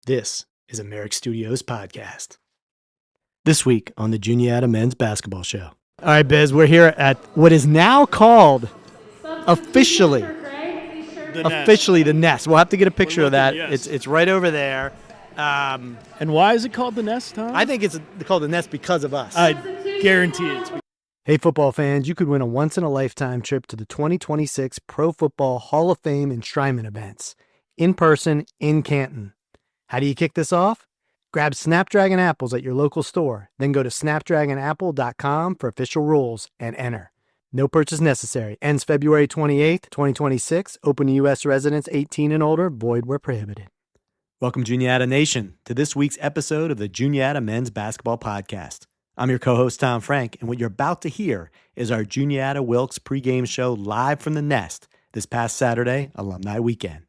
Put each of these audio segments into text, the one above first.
This is a Merrick Studios podcast. This week on the Juniata Men's Basketball Show. All right, Biz, we're here at what is now called officially the Nest. We'll have to get a picture of that. Yes. It's right over there. And why is it called the Nest, Tom? I think it's called the Nest because of us. I guarantee it's. Hey, football fans, you could win a once-in-a-lifetime trip to the 2026 Pro Football Hall of Fame Enshrinement Events, in person in Canton. How do you kick this off? Grab Snapdragon apples at your local store, then go to snapdragonapple.com for official rules and enter. No purchase necessary. Ends February 28th, 2026. Open to U.S. residents 18 and older. Void where prohibited. Welcome, Juniata Nation, to this week's episode of the Juniata Men's Basketball Podcast. I'm your co-host, Tom Frank, and what you're about to hear is our Juniata Wilkes pregame show live from the Nest this past Saturday, Alumni Weekend.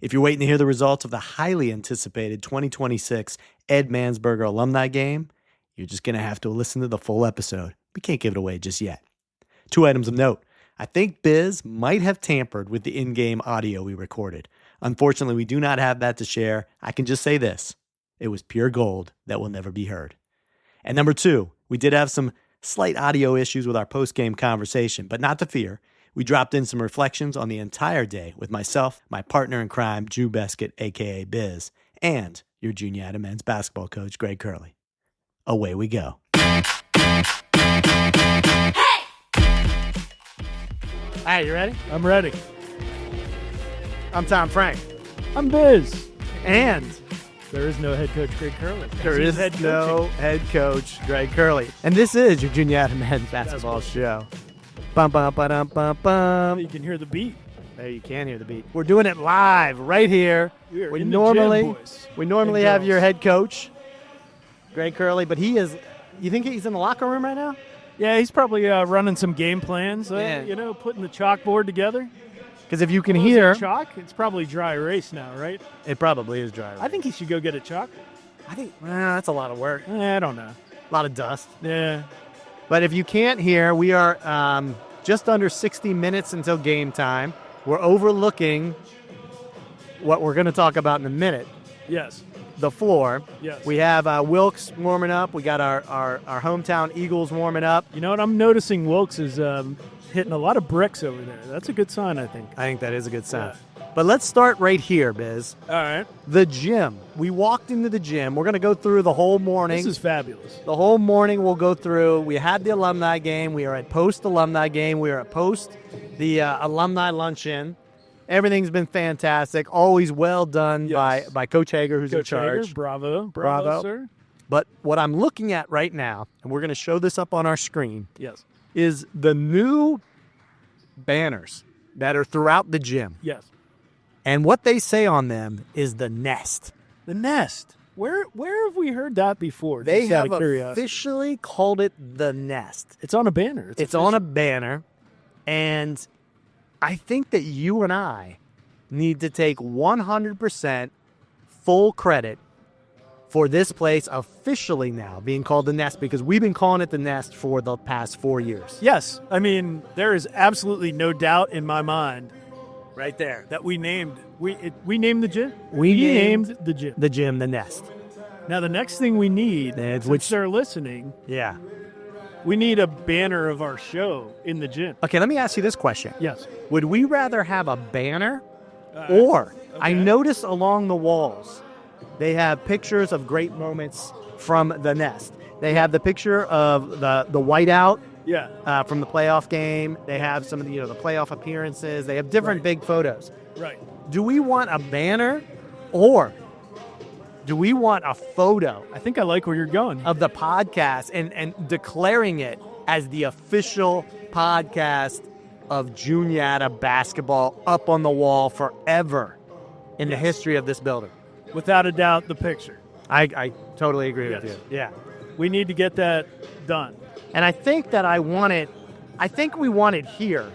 If you're waiting to hear the results of the highly anticipated 2026 Ed Mansberger Alumni Game, you're just going to have to listen to the full episode. We can't give it away just yet. 2 items of note. I think Biz might have tampered with the in-game audio we recorded. Unfortunately, we do not have that to share. I can just say this. It was pure gold that will never be heard. And number 2, we did have some slight audio issues with our post-game conversation, but not to fear. We dropped in some reflections on the entire day with myself, my partner in crime, Drew Beskett, a.k.a. Biz, and your Juniata men's basketball coach, Greg Curley. Away we go. Hey! All right, you ready? I'm ready. I'm Tom Frank. I'm Biz. And there is no head coach, Greg Curley. There is no head coach, Greg Curley. And this is your Juniata men's basketball show. Bum, bum, ba-dum, bum, bum. You can hear the beat. There you can hear the beat. We're doing it live right here. We normally have your head coach, Greg Curley, but he is, you think he's in the locker room right now? Yeah, he's probably running some game plans, putting the chalkboard together. Because if you can hear. Chalk? It's probably dry erase now, right? It probably is dry erase. I think he should go get a chalk. That's a lot of work. I don't know. A lot of dust. Yeah. But if you can't hear, we are just under 60 minutes until game time. We're overlooking what we're going to talk about in a minute. Yes. The floor. Yes. We have Wilkes warming up. We got our hometown Eagles warming up. You know what? I'm noticing Wilkes is hitting a lot of bricks over there. That's a good sign, I think. I think that is a good sign. Yeah. But let's start right here, Biz. All right. The gym. We walked into the gym. We're going to go through the whole morning. This is fabulous. The whole morning we'll go through. We had the alumni game. We are at post-alumni game. We are at post the alumni luncheon. Everything's been fantastic. Always well done by Coach Hager, who's in charge. Hager, bravo, sir. But what I'm looking at right now, and we're going to show this up on our screen, yes, is the new banners that are throughout the gym. Yes. And what they say on them is the Nest. The Nest. Where have we heard that before? They have officially called it the Nest. It's on a banner. It's on a banner. And I think that you and I need to take 100% full credit for this place officially now being called the Nest, because we've been calling it the Nest for the past 4 years. Yes. I mean, there is absolutely no doubt in my mind right there that we named the gym. We named the gym. The gym the Nest. Now the next thing we need, which they're listening, we need a banner of our show in the gym. Okay, let me ask you this question. Yes. Would we rather have a banner or I noticed along the walls they have pictures of great moments from the Nest. They have the picture of the whiteout from the playoff game. They have some of the the playoff appearances. They have different big photos. Right. Do we want a banner or do we want a photo? I think I like where you're going. Of the podcast and declaring it as the official podcast of Juniata basketball up on the wall forever in the history of this building. Without a doubt, the picture. I totally agree with you. Yeah. We need to get that done. And I think that we want it here,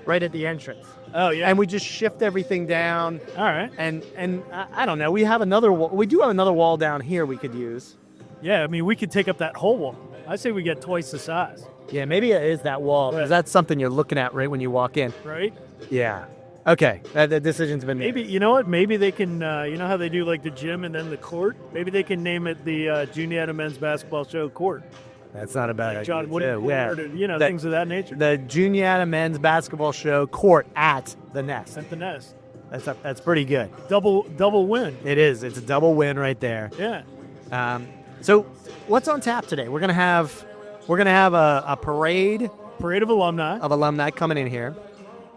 right at the entrance. Oh, yeah. And we just shift everything down. All right. And I don't know. We do have another wall down here we could use. Yeah, I mean, we could take up that whole wall. I say we get twice the size. Yeah, maybe it is that wall, because that's something you're looking at right when you walk in. Right? Yeah. Okay, the decision's been made. Maybe, you know what? Maybe they can, you know how they do like the gym and then the court? Maybe they can name it the Juniata Men's Basketball Show Court. That's not a bad idea. John Wooden Court, or, you know, things of that nature. The Juniata Men's Basketball Show Court at the Nest. At the Nest. That's pretty good. Double win. It is. It's a double win right there. Yeah. So what's on tap today? We're gonna have a parade of alumni coming in here.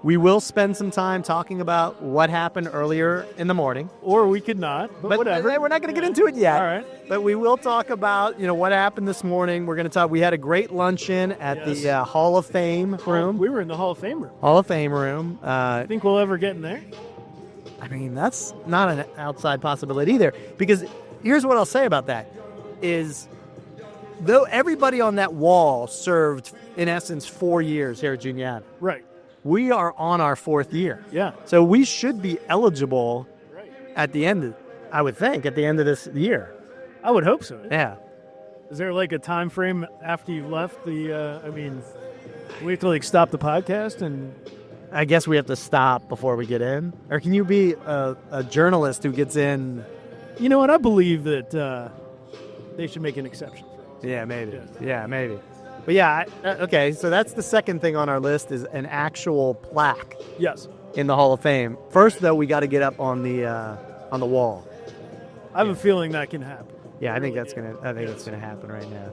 We will spend some time talking about what happened earlier in the morning. Or we could not, but whatever. We're not going to get into it yet. All right. But we will talk about, what happened this morning. We're going to talk. We had a great luncheon at the Hall of Fame room. We were in the Hall of Fame room. Hall of Fame room. Think we'll ever get in there? I mean, that's not an outside possibility either. Because here's what I'll say about that is, though everybody on that wall served, in essence, 4 years here at Juniata. Right. We are on our 4th year. Yeah. So we should be eligible at the end, I would think, at the end of this year. I would hope so. Yeah. Is there like a time frame after you've left the, we have to like stop the podcast and... I guess we have to stop before we get in? Or can you be a journalist who gets in? You know what? I believe that they should make an exception for us. Yeah, maybe. Yeah, maybe. But yeah, okay, so that's the second thing on our list is an actual plaque. Yes. In the Hall of Fame. First, though, we got to get up on the wall. I have a feeling that can happen. Yeah, I think that's gonna happen right now.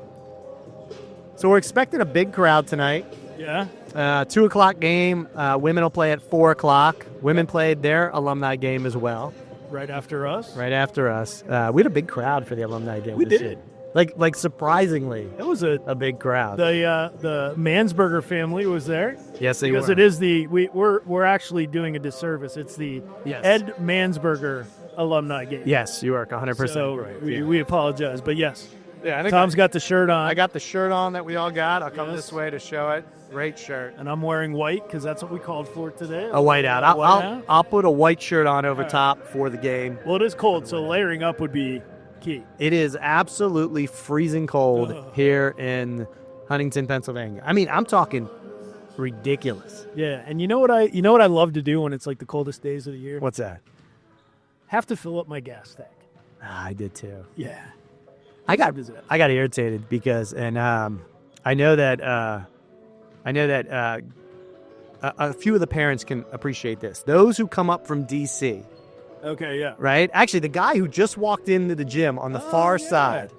So we're expecting a big crowd tonight. Yeah. 2:00 game. Women will play at 4:00. Women played their alumni game as well. Right after us. We had a big crowd for the alumni game. We this did. year. Like surprisingly, it was a big crowd. The Mansberger family was there. Yes, they because were. It is we're actually doing a disservice. It's the Ed Mansberger Alumni Game. Yes, you are 100% so right. We apologize, but yes. Yeah, I think Tom's got the shirt on. I got the shirt on that we all got. I'll come this way to show it. Great shirt. And I'm wearing white because that's what we called for today. A white out. I'll put a white shirt on over top for the game. Well, it is cold, so layering up would be key. It is absolutely freezing cold here in Huntington, Pennsylvania. I mean, I'm talking ridiculous. Yeah, and you know what I love to do when it's like the coldest days of the year? What's that? Have to fill up my gas tank. I did too. Yeah. I got irritated because, and I know that a few of the parents can appreciate this. Those who come up from D.C. Okay, yeah. Right? Actually, the guy who just walked into the gym on the far side,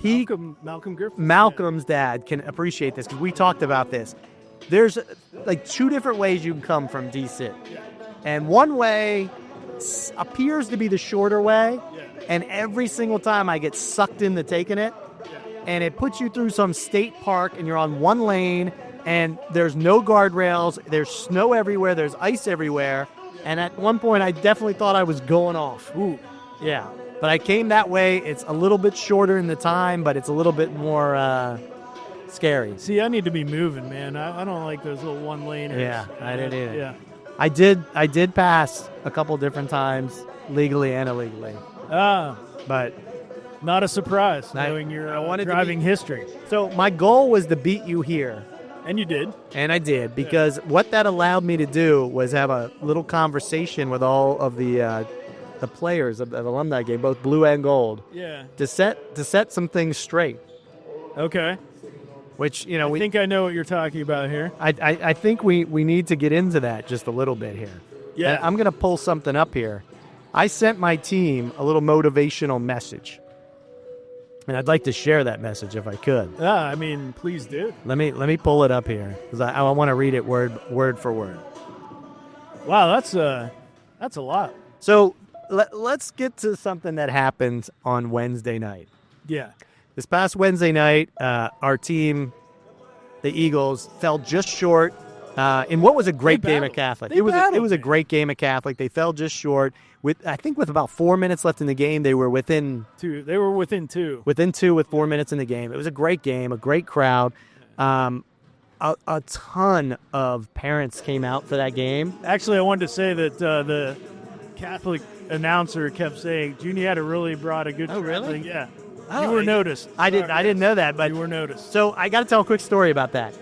Malcolm Griffith. Malcolm's dad can appreciate this because we talked about this. There's like 2 different ways you can come from D.C. And one way appears to be the shorter way, and every single time I get sucked into taking it, and it puts you through some state park, and you're on one lane, and there's no guardrails, there's snow everywhere, there's ice everywhere, and at one point I definitely thought I was going off. Ooh. Yeah. But I came that way. It's a little bit shorter in the time, but it's a little bit more scary. See, I need to be moving, man. I don't like those little one-laners. Yeah, I didn't either. Yeah. I did pass a couple different times, legally and illegally. But not a surprise, knowing your driving history. So my goal was to beat you here. And you did. And I did, because what that allowed me to do was have a little conversation with all of the players of the alumni game, both blue and gold. Yeah. To set some things straight. Okay. Which, I think I know what you're talking about here. I think we need to get into that just a little bit here. Yeah. And I'm going to pull something up here. I sent my team a little motivational message. And I'd like to share that message if I could. Please do. Let me pull it up here because I want to read it word for word. Wow, that's a lot. So let's get to something that happened on Wednesday night. Yeah. This past Wednesday night, our team, the Eagles, fell just short in what was a great game at Catholic. It was a great game at Catholic. They fell just short. With about 4 minutes left in the game, they were within 2. They were within 2. Within 2 with 4 minutes in the game. It was a great game, a great crowd. A ton of parents came out for that game. Actually, I wanted to say that the Catholic announcer kept saying Juniata really brought a good crowd. Oh, really? Yeah. You were noticed. I didn't know that, but you were noticed. So I got to tell a quick story about that.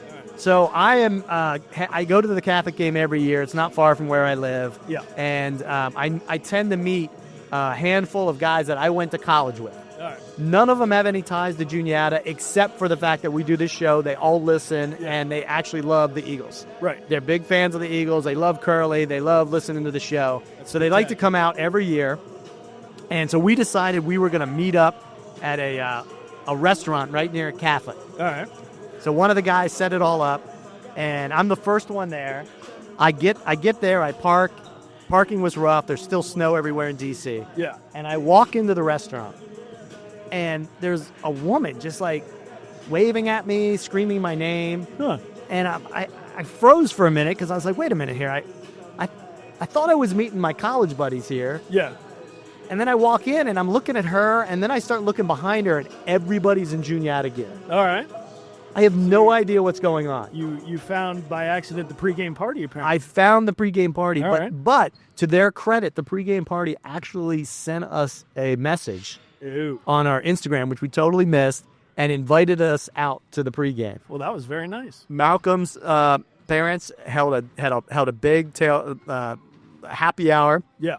So I am. I go to the Catholic game every year. It's not far from where I live. Yeah. And I tend to meet a handful of guys that I went to college with. All right. None of them have any ties to Juniata except for the fact that we do this show. They all listen, and they actually love the Eagles. Right. They're big fans of the Eagles. They love Curley. They love listening to the show. So they like to come out every year. And so we decided we were going to meet up at a restaurant right near a Catholic. All right. So one of the guys set it all up, and I'm the first one there. I get there, I park. Parking was rough. There's still snow everywhere in D.C. Yeah. And I walk into the restaurant, and there's a woman just like waving at me, screaming my name. Huh. And I froze for a minute because I was like, wait a minute here. I thought I was meeting my college buddies here. Yeah. And then I walk in, and I'm looking at her, and then I start looking behind her, and everybody's in Juniata gear. All right. I have no idea what's going on. You found by accident the pregame party, apparently. I found the pregame party, All right. but to their credit, the pregame party actually sent us a message on our Instagram, which we totally missed, and invited us out to the pregame. Well, that was very nice. Malcolm's parents held a big happy hour. Yeah.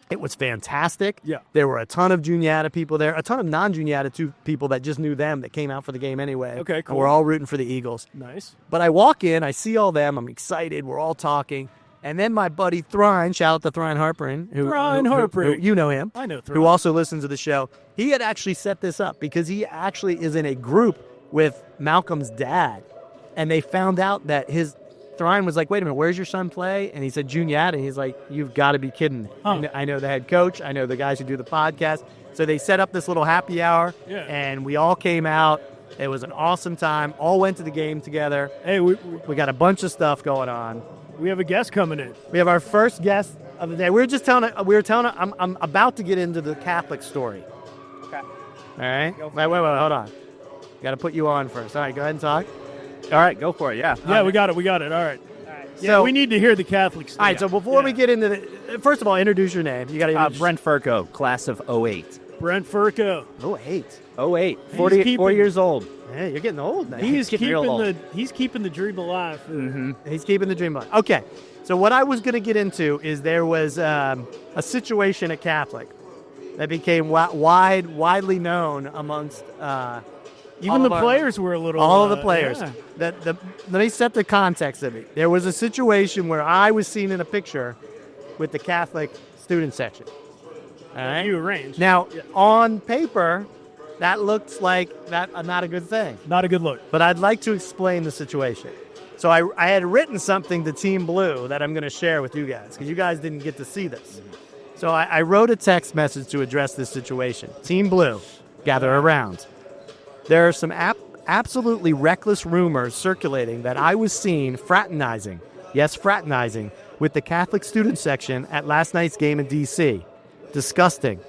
It was fantastic. Yeah. There were a ton of Juniata people there, a ton of non-Juniata people that just knew them that came out for the game anyway. Okay, cool. And we're all rooting for the Eagles. Nice. But I walk in, I see all them, I'm excited, we're all talking. And then my buddy Thrine, shout out to Thrine Harperin. Who you know him. I know Thrine. Who also listens to the show. He had actually set this up because he actually is in a group with Malcolm's dad. And they found out that Thrine was like, wait a minute, where's your son play? And he said, Juniata. And he's like, you've got to be kidding me. Huh. I know the head coach. I know the guys who do the podcast. So they set up this little happy hour, and we all came out. It was an awesome time. All went to the game together. Hey, we got a bunch of stuff going on. We have a guest coming in. We have our first guest of the day. We were telling I'm about to get into the Catholic story. Okay. All right? Wait, hold on. Got to put you on first. All right, go ahead and talk. All right, go for it, yeah. Yeah, we got it. All right. Yeah, So- we need to hear the Catholic story. All right, so before we get into first of all, introduce your name. You got to Brent Furco, class of 08. Brent Furco. Oh, 8. 08, He's 4 years old. Hey, you're getting old now. He's getting real old. keeping the dream alive. Mm-hmm. He's keeping the dream alive. Okay, so what I was going to get into is there was a situation at Catholic that became widely known amongst Even the players were a little... all of the players. Yeah. Let me set the context of it. There was a situation where I was seen in a picture with the Catholic student section. All right? You arranged. Now, on paper, that looks like not a good thing. Not a good look. But I'd like to explain the situation. So I had written something to Team Blue that I'm going to share with you guys because you guys didn't get to see this. So I wrote a text message to address this situation. Team Blue, gather around. There are some absolutely reckless rumors circulating that I was seen fraternizing, yes, fraternizing, with the Catholic student section at last night's game in D.C. Disgusting.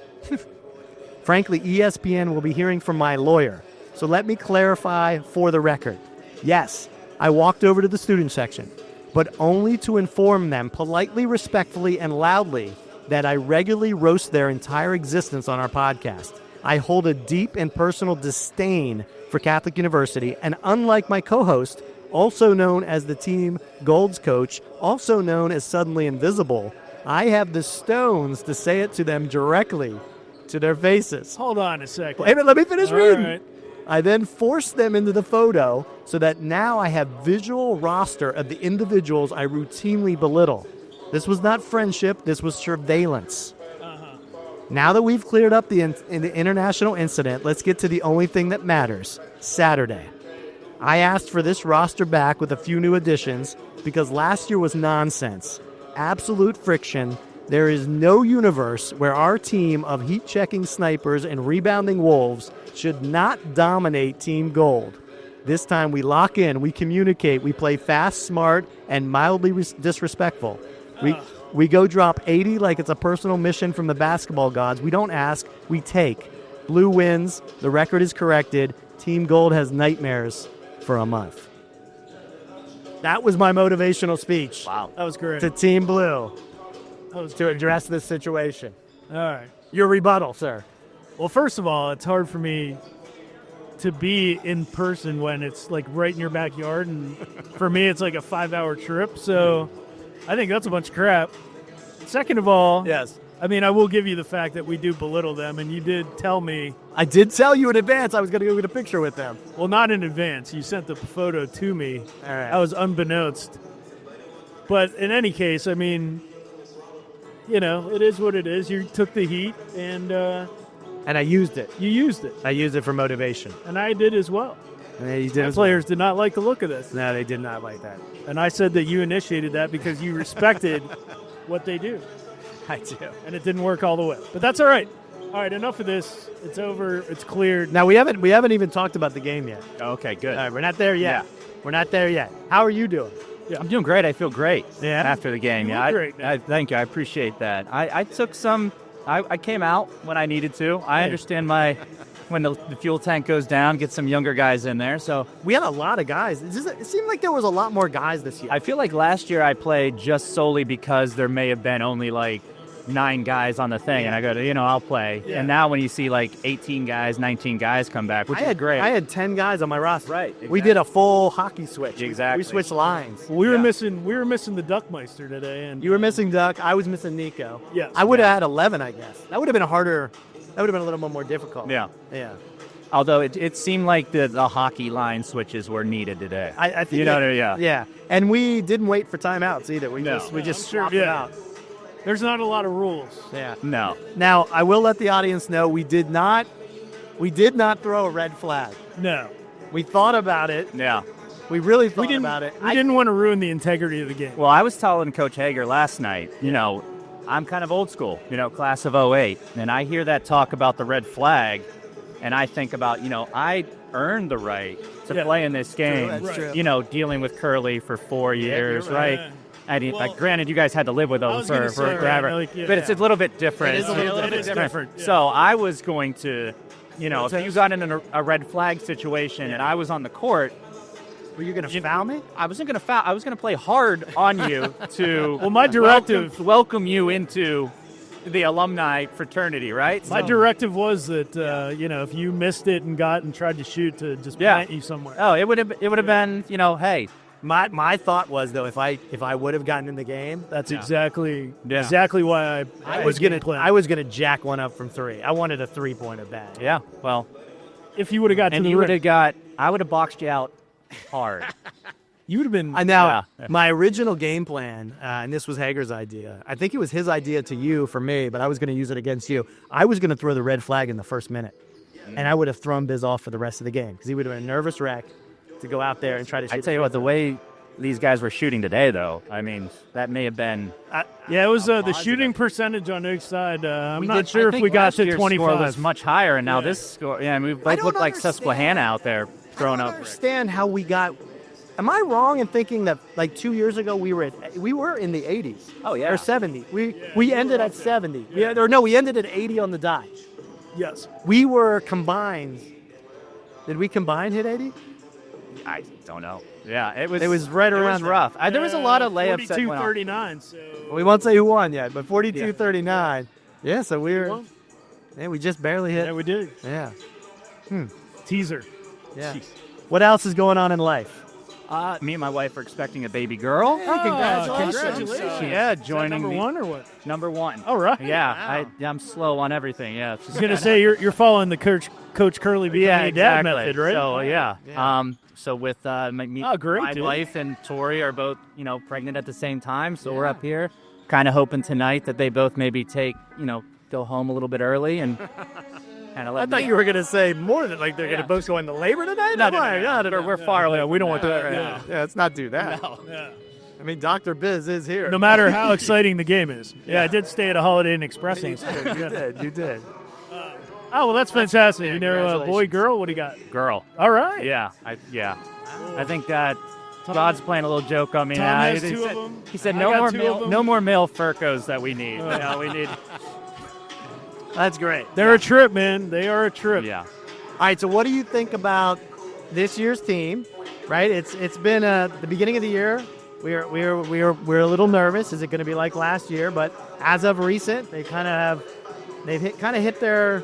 Frankly, ESPN will be hearing from my lawyer. So let me clarify for the record. Yes, I walked over to the student section, but only to inform them politely, respectfully, and loudly that I regularly roast their entire existence on our podcast. I hold a deep and personal disdain for Catholic University, and unlike my co-host, also known as the Team Gold's coach, also known as Suddenly Invisible, I have the stones to say it to them directly to their faces. Hold on a second. Wait a minute, let me finish reading. All right. I then forced them into the photo so that now I have visual roster of the individuals I routinely belittle. This was not friendship, this was surveillance. Now that we've cleared up the international incident, let's get to the only thing that matters, Saturday. I asked for this roster back with a few new additions because last year was nonsense. Absolute friction. There is no universe where our team of heat-checking snipers and rebounding wolves should not dominate Team Gold. This time we lock in, we communicate, we play fast, smart, and mildly disrespectful. We go drop 80 like it's a personal mission from the basketball gods. We don't ask, we take. Blue wins, the record is corrected, Team Gold has nightmares for a month. That was my motivational speech. Wow. That was great. To Team Blue to address this situation. All right. Your rebuttal, sir. Well, first of all, it's hard for me to be in person when it's like right in your backyard, and for me it's like a 5-hour trip, so I think that's a bunch of crap. Second of all, Yes. I mean, I will give you the fact that we do belittle them, and you did tell me. I did tell you in advance I was going to go get a picture with them. Well, not in advance. You sent the photo to me. All right. I was unbeknownst. But in any case, I mean, it is what it is. You took the heat, and I used it. you used it. I used it for motivation. And I did as well. And you did. My players did not like the look of this. No, they did not like that. And I said that you initiated that because you respected what they do. I do. And it didn't work all the way. But that's all right. All right, enough of this. It's over. It's cleared. Now, we haven't even talked about the game yet. Okay, good. All right, we're not there yet. Yeah. We're not there yet. How are you doing? I'm doing great. I feel great Yeah? after the game. You Yeah, look great now. thank you. I appreciate that. I took some. I came out when I needed to. I understand when the fuel tank goes down, get some younger guys in there. So We had a lot of guys. It seemed like there was a lot more guys this year. I feel like last year I played just solely because there may have been only like 9 guys on the thing, and I go to, I'll play. Yeah. And now when you see like 18 guys, 19 guys come back, which is great. I had 10 guys on my roster. Right, We exactly. did a full hockey switch. Exactly. We switched lines. We were Yeah. missing the Duckmeister today, and You were missing Duck. I was missing Nico. Yes. I would have had 11, I guess. That would have been harder. That would have been a little bit more difficult. Yeah. Yeah. Although it seemed like the hockey line switches were needed today. I think You know what I mean? Yeah. Yeah. And we didn't wait for timeouts either. We No. just I'm sure, swapped it yeah. out. there's not a lot of rules. Yeah. No. Now, I will let the audience know we did not throw a red flag. No. We thought about it. Yeah. We really thought We didn't, about it. we didn't want to ruin the integrity of the game. Well, I was telling Coach Hager last night, I'm kind of old school, class of 08. And I hear that talk about the red flag, and I think about, I earned the right to Yeah. play in this game, that's true. Dealing with Curley for 4 years, you're right? right. I mean, Well, granted, you guys had to live with I them was gonna for say, right, forever, like, yeah. but it's a little bit different. It is a little It is different. Yeah. So I was going to, if you got in a red flag situation and I was on the court, Were you going to foul me? I wasn't going to foul. I was going to play hard on you to Well, my directive- welcome you into the alumni fraternity, right? My So- directive was that if you missed it and tried to shoot, to just Yeah. plant you somewhere. Oh, it would have been, hey, My thought was though, if I would have gotten in the game, That's Yeah. exactly Yeah. why I was gonna jack one up from 3. I wanted a 3-pointer bad. yeah, well, If you would have got to and the you would rim, have I would have boxed you out hard. you would have been. Now, Yeah. my original game plan, and this was Hager's idea. I think it was his idea to you for me, but I was going to use it against you. I was going to throw the red flag in the first minute, and I would have thrown Biz off for the rest of the game because he would have been a nervous wreck to go out there and try to shoot. I tell you what, the way these guys were shooting today, though, I mean, that may have been. Yeah, it was the shooting percentage on each side. I'm not I sure if think we got last to year's 25. Score was much higher, and now Yeah. this score, yeah, we I both don't looked like understand. Susquehanna out there throwing I up. don't understand how we got. Am I wrong in thinking that like 2 years ago we were in the 80s? Oh, yeah. Or 70. We ended at 70. We ended at 80 on the dot. Yes. We were combined. Did we combined hit 80? I don't know. Yeah, it was. It was right around was there. rough. There was a lot of layups that went off. 42-39. So We won't say who won yet, but 42-39. Yeah, so we were. won. Yeah, we just barely hit. yeah, we did. Yeah. Teaser. Yeah. Jeez. What else is going on in life? Me and my wife are expecting a baby girl. Congratulations. Yeah, Is that joining number me. one or what? Number one. All right. Yeah, I'm slow on everything. Yeah. I was gonna say you're following the Coach Curley becoming Yeah, a dad exactly. method, right? So yeah. Yeah. So with Oh, great, my dude. wife and Tori are both pregnant at the same time. So we're up here, kind of hoping tonight that they both maybe go home a little bit early and kind of let. I thought you were going to say more than like they're going to both go into labor tonight. No, We're far away. We don't want that. Right. Yeah, let's not do that. Yeah. I mean, Dr. Biz is here. No matter how exciting the game is. Yeah, I did stay at a Holiday Inn Expressing. You did. Oh, well, that's fantastic. You know, boy, Congratulations. girl, what do you got? Girl. All right. Yeah. I think that God's playing a little joke on me Tom now. has He two said- of them. He said I no got more two male, of them. no more male Furcos that we need. We need. That's great. They're a trip, man. They are a trip. Yeah. All right, so what do you think about this year's team? Right, it's been the beginning of the year. We're a little nervous. Is it going to be like last year? But as of recent, they've hit their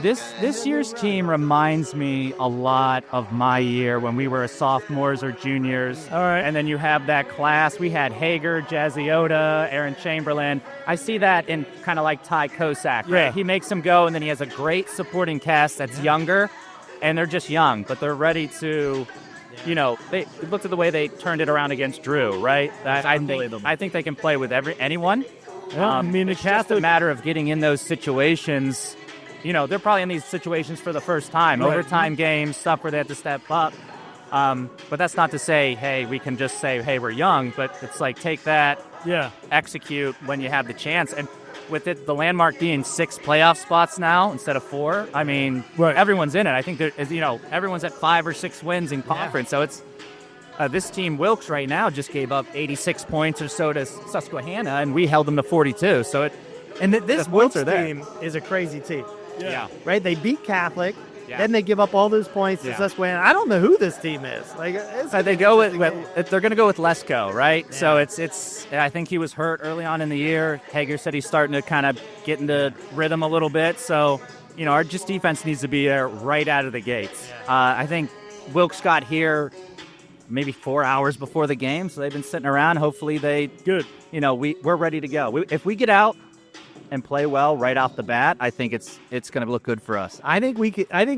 This year's team reminds me a lot of my year when we were sophomores or juniors. All right. And then you have that class. We had Hager, Jazziota, Aaron Chamberlain. I see that in kind of like Ty Kosak. Yeah. Right? He makes them go, and then he has a great supporting cast that's younger, and they're just young, but they're ready to, they looked at the way they turned it around against Drew, right? I think they can play with anyone. Yeah, I mean, the it's just a matter of getting in those situations. They're probably in these situations for the first time, right. Overtime games, stuff where they have to step up. But that's not to say, hey, we can just say, hey, we're young. But it's like, take that, execute when you have the chance. And with it, the landmark being 6 playoff spots now instead of 4, I mean, everyone's in it. I think everyone's at 5 or 6 wins in conference. So it's this team, Wilkes, right now just gave up 86 points or so to Susquehanna, and we held them to 42. So this Wilkes team is a crazy team. Yeah. Right? They beat Catholic. Yeah. Then they give up all those points to Susquehanna. I don't know who this team is. They go with they're going to go with Lesko, right? Yeah. So it's. I think he was hurt early on in the year. Hager said he's starting to kind of get into rhythm a little bit. So our defense needs to be there right out of the gates. Yeah. I think Wilkes got here maybe 4 hours before the game, so they've been sitting around. Hopefully we're ready to go. If we get out and play well right off the bat, I think it's going to look good for us. I think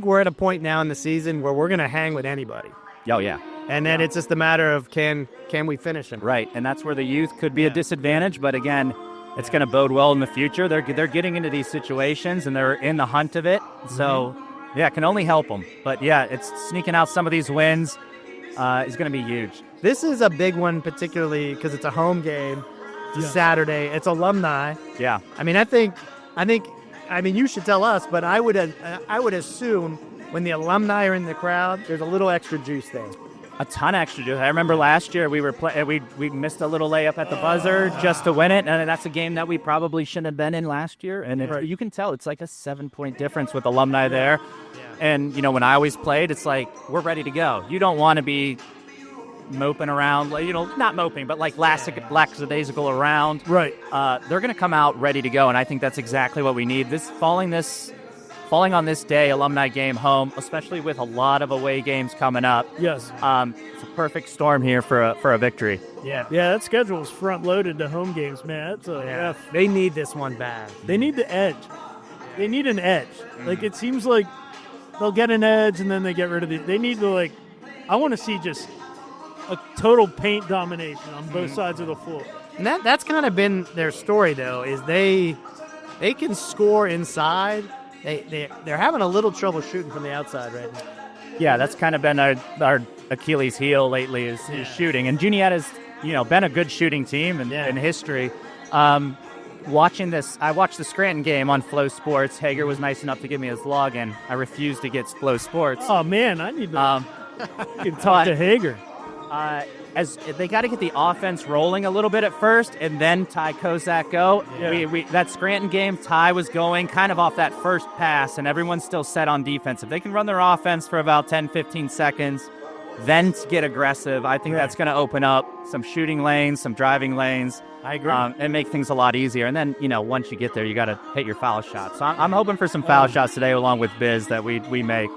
we're at a point now in the season where we're going to hang with anybody. Oh yeah. And then it's just a matter of can we finish them? Right, and that's where the youth could be a disadvantage. But again, it's going to bode well in the future. They're getting into these situations and they're in the hunt of it. So it can only help them. But it's sneaking out some of these wins is going to be huge. This is a big one, particularly because it's a home game. It's Saturday. It's alumni. Yeah. I mean, I think, you should tell us, but I would assume when the alumni are in the crowd, there's a little extra juice there. A ton of extra juice. I remember last year we missed a little layup at the buzzer just to win it, and that's a game that we probably shouldn't have been in last year. And you can tell it's like a 7-point difference with alumni there. Yeah. And when I always played, it's like we're ready to go. You don't want to be moping around, not moping, but like lackadaisical around. Right. They're going to come out ready to go, and I think that's exactly what we need. Falling on this day, alumni game home, especially with a lot of away games coming up. Yes. It's a perfect storm here for a victory. Yeah. Yeah, that schedule is front-loaded to home games, man. That's F. They need this one bad. They need the edge. They need an edge. Like, it seems like they'll get an edge, and then they get rid of they need to, I want to see just a total paint domination on both sides of the floor. And that's kind of been their story, though, is they can score inside. They're having a little trouble shooting from the outside right now. Yeah, that's kind of been our Achilles heel lately is shooting. And Juniata's, been a good shooting team in history. Watching this, I watched the Scranton game on Flow Sports. Hager was nice enough to give me his login. I refused to get Flow Sports. Oh, man, I need to talk to Hager. As they got to get the offense rolling a little bit at first, and then Ty Kozak go. Yeah. We that Scranton game, Ty was going kind of off that first pass, and everyone's still set on defense. If they can run their offense for about 10, 15 seconds, then get aggressive, I think that's going to open up some shooting lanes, some driving lanes. I agree. And make things a lot easier. And then, once you get there, you got to hit your foul shots. So I'm hoping for some foul shots today along with Biz that we make.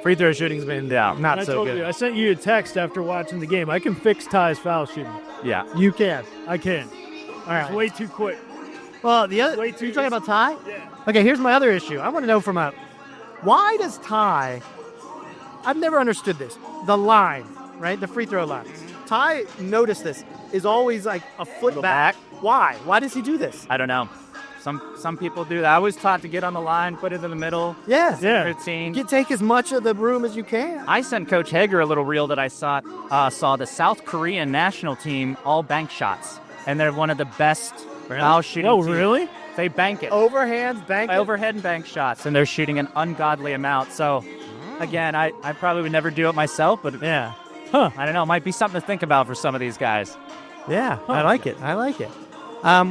Free throw shooting's been not so good. I sent you a text after watching the game. I can fix Ty's foul shooting. Yeah. You can. I can. All right. It's way too quick. Well, you're talking about Ty? Yeah. Okay, here's my other issue. I want to know why does Ty, I've never understood this, the line, right, the free throw line. Ty, notice this, is always like a foot back. Why? Why does he do this? I don't know. Some people do that. I was taught to get on the line, put it in the middle. Yes. Yeah. Routine. Take as much of the room as you can. I sent Coach Hager a little reel that I saw the South Korean national team all bank shots, and they're one of the best foul shooting teams. Really? They bank it. Overhead and bank shots, and they're shooting an ungodly amount. So, again, I probably would never do it myself, but I don't know. It might be something to think about for some of these guys. Yeah, I like it.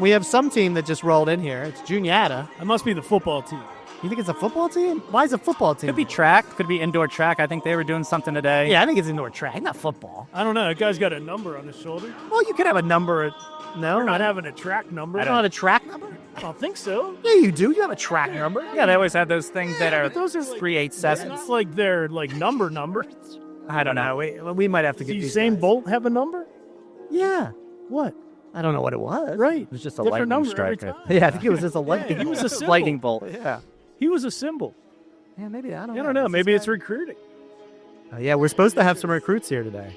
We have some team that just rolled in here. It's Juniata. That must be the football team. You think it's a football team? Why is a football team? Could be track. Could be indoor track. I think they were doing something today. Yeah, I think it's indoor track, not football. I don't know. That guy's got a number on his shoulder. Well, you could have a number. No, We're not having a track number. I don't have a track number. I don't think so. Yeah, you do. You have a track number. Yeah, they always have those things that are But those are like 387s. It's like they're like number. I don't know. We might have to Does get these Usain guys. Bolt have a number? Yeah. What? I don't know what it was. Right. It was just a Different lightning number every strike. time. Yeah, I think it was just a lightning. He was a symbol. Lightning bolt. Yeah. He was a symbol. Yeah, maybe I don't I know. don't know. Is Maybe this it's guy- recruiting. Yeah, we're supposed to have some recruits here today.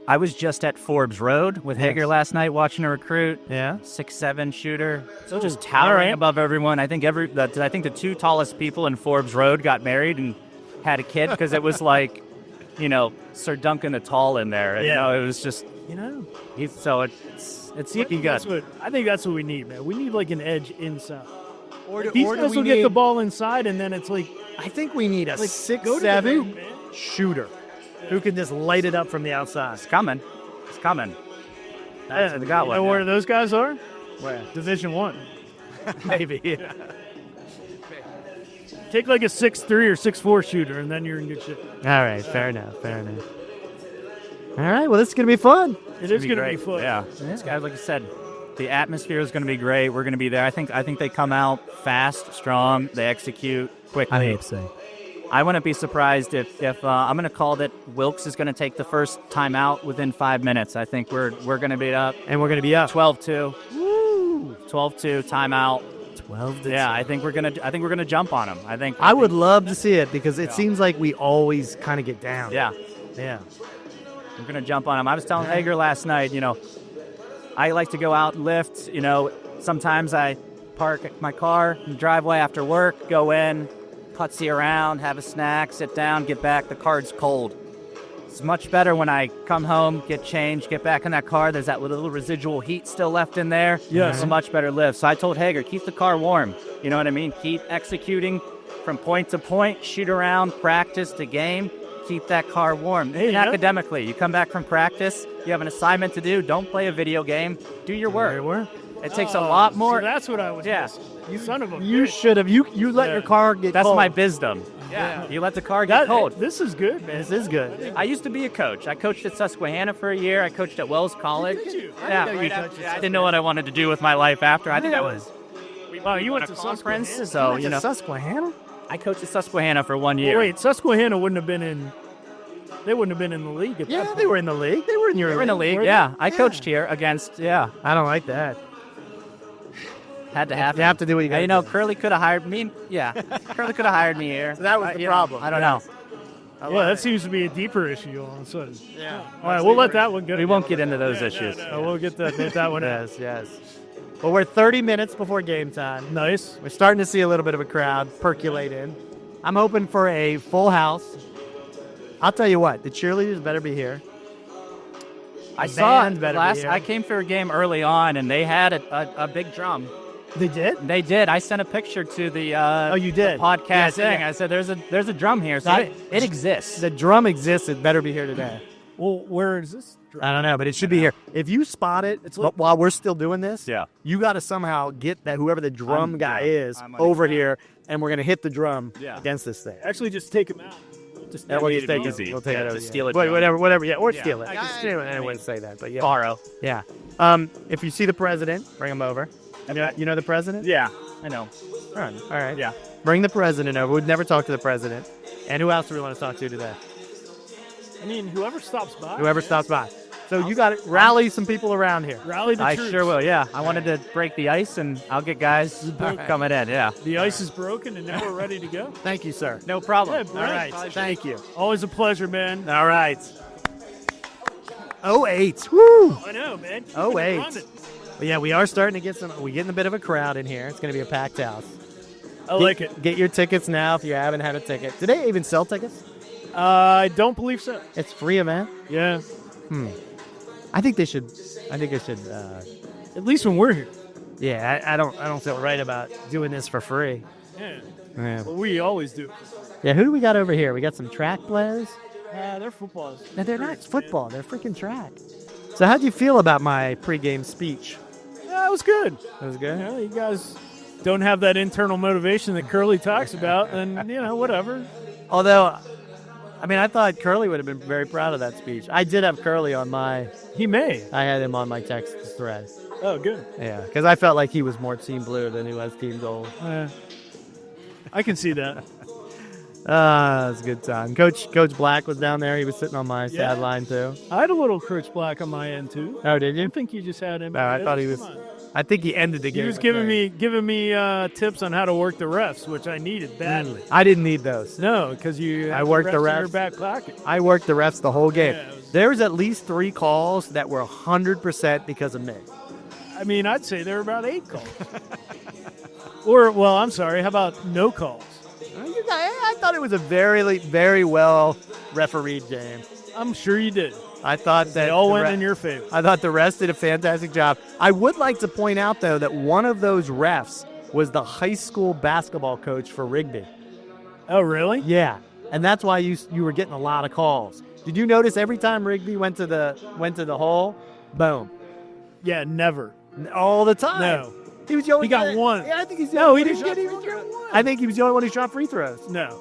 I was just at Forbes Road with Hager last night watching a recruit. Yeah. 6'7" shooter. So Oh, just towering all right. above everyone. I think the two tallest people in Forbes Road got married and had a kid because it was like, Sir Duncan the Tall in there. Yeah. It was just it's looking good. I think that's what we need, man. We need like an edge inside. Or These guys will get the ball inside, and then it's like I think we need a go to the 6'7" rim, man. shooter who can just light it up from the outside. It's coming. Yeah, they got you one. know where those guys are? Where? Division 1. Maybe. Yeah. Take like a 6'3" or 6'4" shooter, and then you're in good shape. All right. Fair enough. All right. Well, this is going to be fun. It is going to be fun. Yeah. These guys, like I said, the atmosphere is going to be great. We're going to be there. I think they come out fast, strong. They execute quickly. so. I wouldn't be surprised if I'm going to call that Wilkes is going to take the first timeout within 5 minutes. I think we're going to be up And we're going to be up 12-2. Woo! 12-2 timeout. 12 to Yeah, I think we're gonna jump on them. I would love to see it because it seems like we always kind of get down. Yeah, Yeah. we're gonna jump on them. I was telling Hager last night. I like to go out and lift. Sometimes I park my car in the driveway after work, go in, putsy around, have a snack, sit down, get back. The car's cold. It's much better when I come home, get changed, get back in that car. There's that little residual heat still left in there. Yes. It's a much better lift. So I told Hager, keep the car warm. You know what I mean? Keep executing from point to point, shoot around, practice to game. Keep that car warm. Hey, And yeah. academically, you come back from practice, you have an assignment to do. Don't play a video game. Do your work. It takes a lot more. So that's what I was Yeah. missing. You son of a You bitch. should have. You let Yeah. your car get That's cold. my wisdom. Yeah. You let the car get cold. This is good, man. This is good. I used to be a coach. I coached at Susquehanna for a year. I coached at Wells College. Did you? I Yeah, didn't know you coached at I didn't know what I wanted to do with my life after. I think I was. Wow, you went a to conference, Susquehanna? so You know, Susquehanna? I coached at Susquehanna for 1 year. Wait, Susquehanna wouldn't have been in. They wouldn't have been in the league. At that Yeah, point. they were in the league. They were in your We're in the league. Were they? Yeah, I coached here against. Yeah, I don't like that. had to happen. You have to do what you got. Curley could have hired me. Yeah, Curley could have hired me here. So that was the problem. I don't know. Yeah, that seems to be a deeper issue all of a sudden. Yeah. All right, we'll let that one go. We won't get into those issues. We'll get that one out. Yes. Well, we're 30 minutes before game time. Nice. We're starting to see a little bit of a crowd percolate in. I'm hoping for a full house. I'll tell you what, the cheerleaders better be here. I The saw band it better be last. here. I came for a game early on, and they had a big drum. They did? They did. I sent a picture to the Oh, you did? the podcast Yes, thing. yeah. I said, "There's a drum here, so That- it exists." The drum exists. It better be here today. Well, where is this? I don't know, but it should be here. If you spot it, like- while we're still doing this, Yeah. you got to somehow get that whoever the drum guy is I'm over here, and we're gonna hit the drum Yeah. against this thing. Actually, just take him out. Just And we'll made just take it it. easy. We'll take Yeah, it over. just yeah. steal it. Wait, whatever. Yeah, or Yeah. steal it. I I, can steal it. I wouldn't say that, but yeah. Borrow. Yeah. If you see the president, bring him over. You know the president? Yeah, I know. All right. Yeah. Bring the president over. We'd never talk to the president. And who else do we want to talk to today? I mean, whoever stops by. Whoever stops by. So you got to rally some people around here. Rally the I troops. sure will. Yeah, I wanted to break the ice, and I'll get guys coming in. Yeah, The ice is broken, and now we're ready to go. Thank you, sir. no problem. Yeah, All Brett, right. Thank you. Always a pleasure, man. All right. 08. Woo! I know, man. Keep Oh, it wait. running. But yeah, we are starting to get we're getting a bit of a crowd in here. It's going to be a packed house. I like it. Get your tickets now if you haven't had a ticket. Do they even sell tickets? I don't believe so. It's free event. Yeah. I think they should. At least when we're here. Yeah, I don't feel right about doing this for free. Yeah. Yeah. Well, we always do. Yeah. Who do we got over here? We got some track players. They're footballs. No, they're not football. They're freaking track. So how'd you feel about my pregame speech? Yeah, it was good. It was You good. know, you guys don't have that internal motivation that Curley talks about, then, whatever. Although, I thought Curley would have been very proud of that speech. I did have Curley on He may. I had him on my text thread. Oh, good. Yeah, because I felt like he was more Team Blue than he was Team Gold. I can see that. It's a good time. Coach Black was down there. He was sitting on my sideline, too. I had a little Coach Black on my end, too. Oh, did you? I think you just had him. I thought he was. I think he ended the game. He was giving me tips on how to work the refs, which I needed badly. I didn't need those. No, because I worked the refs in your back pocket. I worked the refs the whole game. Yeah, there was at least 3 calls that were 100% because of me. I'd say there were about 8 calls. I'm sorry, how about no calls? I thought it was a very, very well refereed game. I'm sure you did. I thought that they all went in your favor. I thought the refs did a fantastic job. I would like to point out, though, that one of those refs was the high school basketball coach for Rigby. Oh, really? Yeah, and that's why you were getting a lot of calls. Did you notice every time Rigby went to the hole, boom? Yeah, never. All the time. No. He was the only He got one. Yeah, I think he's the No, only he one didn't who get shot even free throws. one. I think he was the only one who shot free throws. No.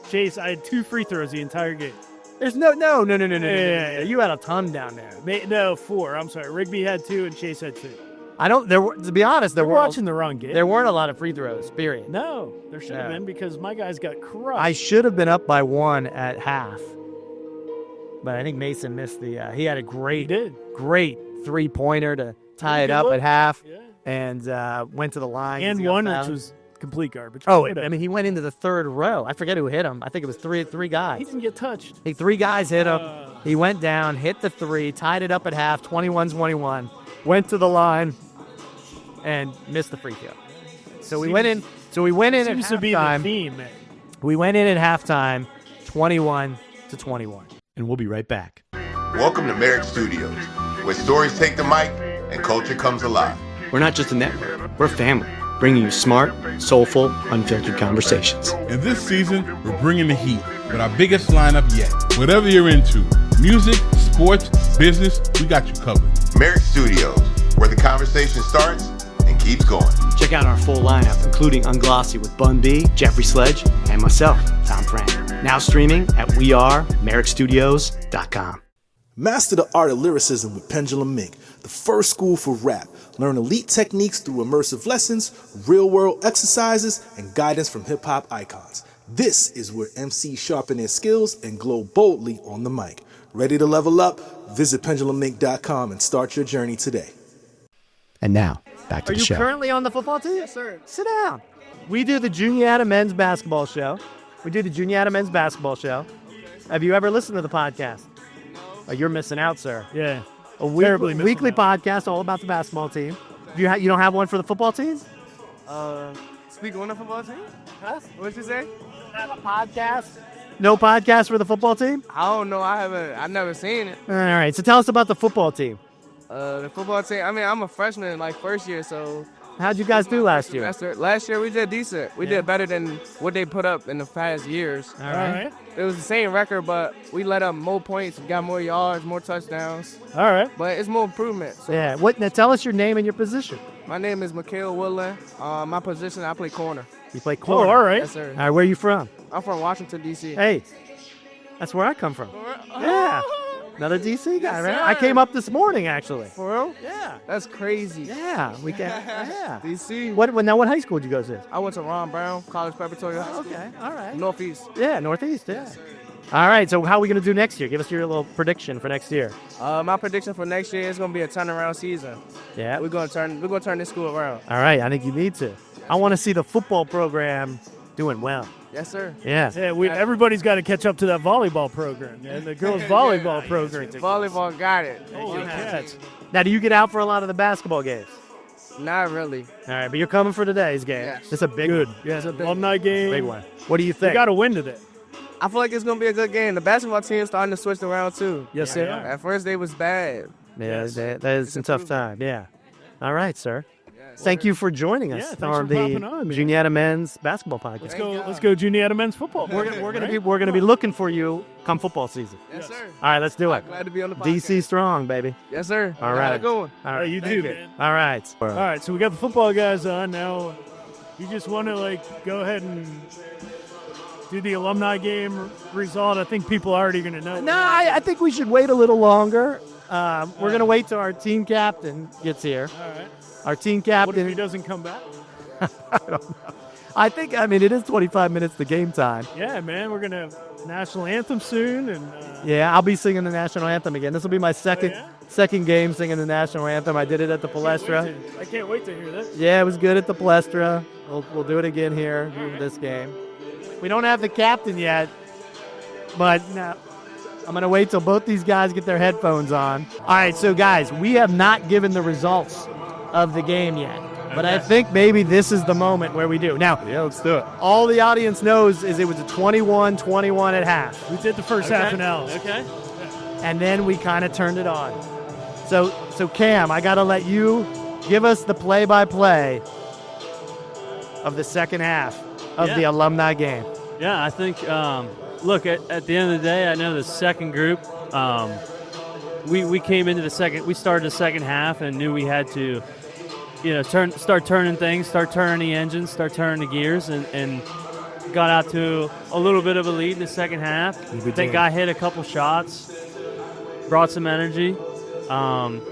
Chase, I had 2 free throws the entire game. There's no. Yeah. You had a ton down there. No, 4. I'm sorry. Rigby had 2 and Chase had 2. To be honest, We're watching the wrong game. There weren't a lot of free throws, period. No, there should have been because my guys got crushed. I should have been up by 1 at half. But I think Mason missed he had a great 3-pointer to tie it up at half and went to the line. And one, which was complete garbage. Oh, he went into the 3rd row. I forget who hit him. I think it was three guys. He didn't get touched. 3 guys hit him. He went down, hit the 3, tied it up at half, 21-21, went to the line, and missed the free throw. So we went in at halftime. Seems to be the theme, man. We went in at halftime, 21-21. And we'll be right back. Welcome to Merrick Studios, where stories take the mic and culture comes alive. We're not just a network, we're family, bringing you smart, soulful, unfiltered conversations. And this season, we're bringing the heat with our biggest lineup yet. Whatever you're into, music, sports, business, we got you covered. Merrick Studios, where the conversation starts and keeps going. Check out our full lineup, including Unglossy with Bun B, Jeffrey Sledge, and myself, Tom Frank. Now streaming at wearemerrickstudios.com. Master the art of lyricism with Pendulum Mink, the first school for rap. Learn elite techniques through immersive lessons, real-world exercises, and guidance from hip-hop icons. This is where MCs sharpen their skills and glow boldly on the mic. Ready to level up? Visit pendulummink.com and start your journey today. And now, back to the show. Are you currently on the football team? Yes, sir. Sit down. We do the Juniata men's basketball show. Have you ever listened to the podcast? Oh, you're missing out, sir. Yeah. A weekly podcast all about the basketball team. You don't have one for the football team? Speaking on the football team? Huh? What'd you say? Have a podcast? No podcast for the football team? I don't know. I've never seen it. All right. So tell us about the football team. The football team, I'm a freshman, first year, so. How'd you guys do last year? Last year we did decent. We did better than what they put up in the past years. All right. It was the same record, but we let up more points, got more yards, more touchdowns. All right. But it's more improvements. Yeah. Now tell us your name and your position. My name is Mikhail Woodland. My position, I play corner. You play corner? Oh, all right. Yes, sir. All right, where are you from? I'm from Washington, D.C. Hey, that's where I come from. Yeah. Another D.C. guy, Yes, right? sir. I came up this morning, actually. For real? Yeah. That's crazy. Yeah. Yeah. D.C. What high school did you go to? I went to Ron Brown College Preparatory High School. Okay. All right. Northeast. Yeah, Northeast, yeah. All right, so how are we going to do next year? Give us your little prediction for next year. My prediction for next year is going to be a turnaround season. Yeah. We're going to turn this school around. All right, I think you need to. I want to see the football program doing well. Yes, sir. Yeah. Yeah, everybody's got to catch up to that volleyball program, man. The girls' volleyball program. Volleyball got it. Holy cats. Now, do you get out for a lot of the basketball games? Not really. All right, but you're coming for today's game. Yes. It's a big Good. one. Yeah, alumni game. Big one. What do you think? You got to win today. I feel like it's going to be a good game. The basketball team is starting to switch around, too. Yes, they are. At first, they was bad. Yeah, that is a tough time. Yeah. All right, sir. Thank you for joining us Yeah, thanks on for the popping on, man. Juniata men's basketball podcast. Let's go Juniata men's football. We're gonna be looking for you come football season. Yes, sir. All right, let's do it. Glad to be on the podcast. DC strong, baby. Yes, sir. All right. Have a good one. All right, you too, man. All right. All right, so we got the football guys on now. You just want to like go ahead and do the alumni game result. I think people are already going to know. No, I think we should wait a little longer. We're going to wait till our team captain gets here. All right. Our team captain. What if he doesn't come back? I don't know. I mean, it is 25 minutes to game time. Yeah, man. We're going to have national anthem soon. And Yeah, I'll be singing the national anthem again. This will be my second game singing the national anthem. I did it at the Palestra. I can't wait to hear this. Yeah, it was good at the Palestra. We'll do it again here in this game. We don't have the captain yet, but no, I'm going to wait till both these guys get their headphones on. All right, so guys, we have not given the results of the game yet, but I think maybe this is the moment where we do. Now, Yeah, let's do it. all the audience knows is it was a 21-21 at half. We did the first half an hour. Okay. And then we kind of turned it on. So Cam, I got to let you give us the play-by-play of the second half of the alumni game. Yeah, I think, look, at the end of the day, I know the second group, we came into we started the second half and knew we had to, start turning things, start turning the engines, start turning the gears, and got out to a little bit of a lead in the second half. I think I hit a couple shots, brought some energy, kind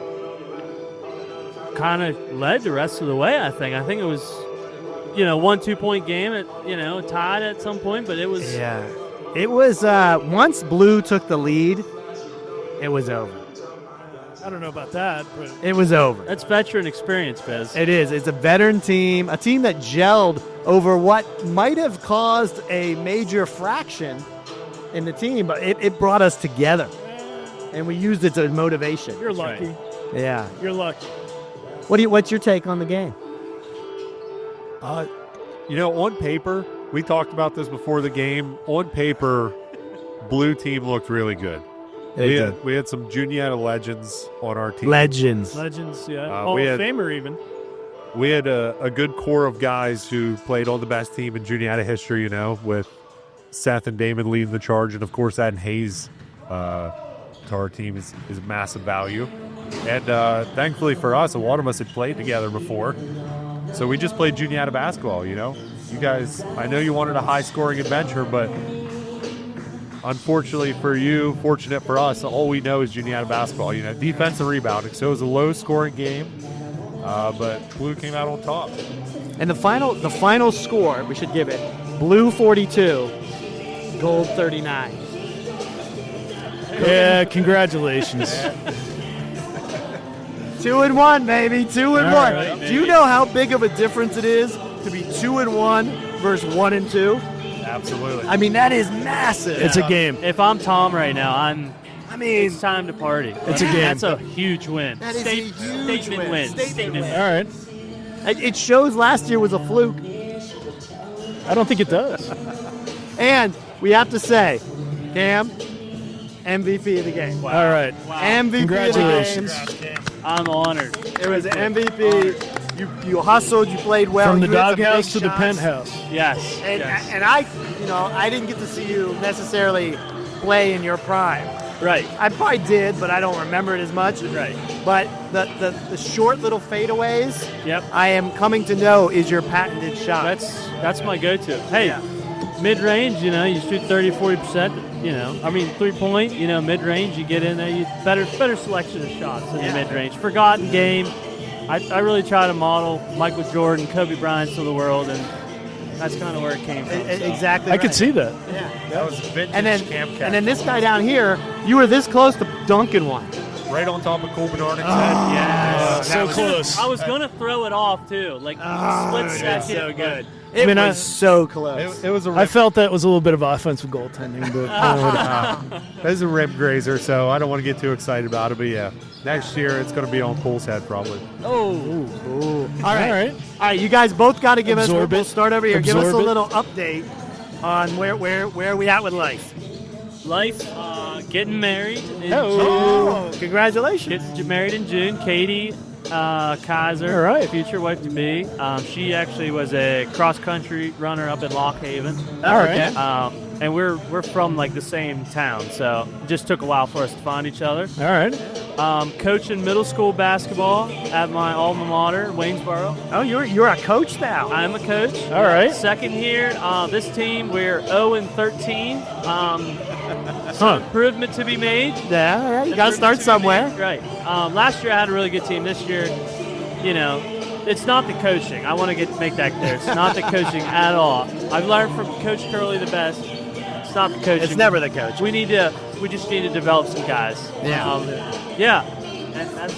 of led the rest of the way, I think. I think it was 1-2 point game tied at some point, but it was. Yeah. It was, once Blue took the lead, it was over. I don't know about that, but It was over. That's veteran experience, Biz. It is. It's a veteran team, a team that gelled over what might have caused a major fraction in the team, but it brought us together, and we used it as motivation. you're lucky. Yeah. You're lucky. What's your take on the game? On paper, we talked about this before the game. On paper, blue team looked really good. We had some Juniata legends on our team. Legends. Yeah. Hall we of had- Famer even. We had a good core of guys who played on the best team in Juniata history, with Seth and Damon leading the charge. And, of course, adding Hayes to our team is massive value. And thankfully for us, a lot of us had played together before. So we just played Juniata basketball, You guys, I know you wanted a high-scoring adventure, but unfortunately for you, fortunate for us, all we know is Juniata basketball. Defense and rebounding. So it was a low-scoring game, but Blue came out on top. And the final score, we should give it, Blue 42, Gold 39. Yeah, congratulations. 2-1, baby, 2-1. right, Do you know how big of a difference it is to be 2-1 versus 1-2? Absolutely. I mean, that is massive. It's a game. If I'm Tom right now, it's time to party. It's a game. That's a huge win. That is a huge Statement win. Statement win. All right. It shows last year was a fluke. I don't think it does. And we have to say, Cam, MVP of the game. All right. MVP Congratulations. of the game. I'm honored. It was MVP. You hustled. You played well. From the You hit some doghouse big to the shots. Yes. penthouse. And yes. and I didn't get to see you necessarily play in your prime. Right. I probably did, but I don't remember it as much. Right. But the short little fadeaways, Yep. I am coming to know is your patented shot. That's my go-to. Hey, mid-range, you shoot 30-40%. 3-point. Mid-range, you get in there. You better selection of shots in the mid-range. Forgotten game. I really try to model Michael Jordan, Kobe Bryant of the world, and that's kind of where it came from. Exactly. I could see that. Yeah. That was vintage camp And then this guy down here, you were this close to dunking one. right on top of Cole Bernard's head. Yes. So close. I was going to throw it off, too. Like, split second. So good. I It mean, was so close. It was a I felt that was a little bit of offensive goaltending, but it was a rim grazer, so I don't want to get too excited about it. But yeah, next year it's going to be on Cole's head probably. All right. right. All right, you guys both got to give us. Absorb We'll it. start over here. Give us a Absorb it. little update on where are we at with life. Life, getting married. Oh, congratulations! Get married in June. Katie Kaiser, All right. future wife to be. She actually was a cross country runner up in Lock Haven. All right. And we're from like the same town, so it just took a while for us to find each other. All right. Coaching middle school basketball at my alma mater, Waynesboro. Oh, you're a coach now. I'm a coach. All right. Second year. This team, we're 0-13. Some improvement to be made. Yeah, all right. You got to start somewhere. Right. Last year I had a really good team. This year, it's not the coaching. I want to make that clear. It's not the coaching at all. I've learned from Coach Curley the best. It's not the coaching. It's never the coach. We just need to develop some guys. Yeah. And that's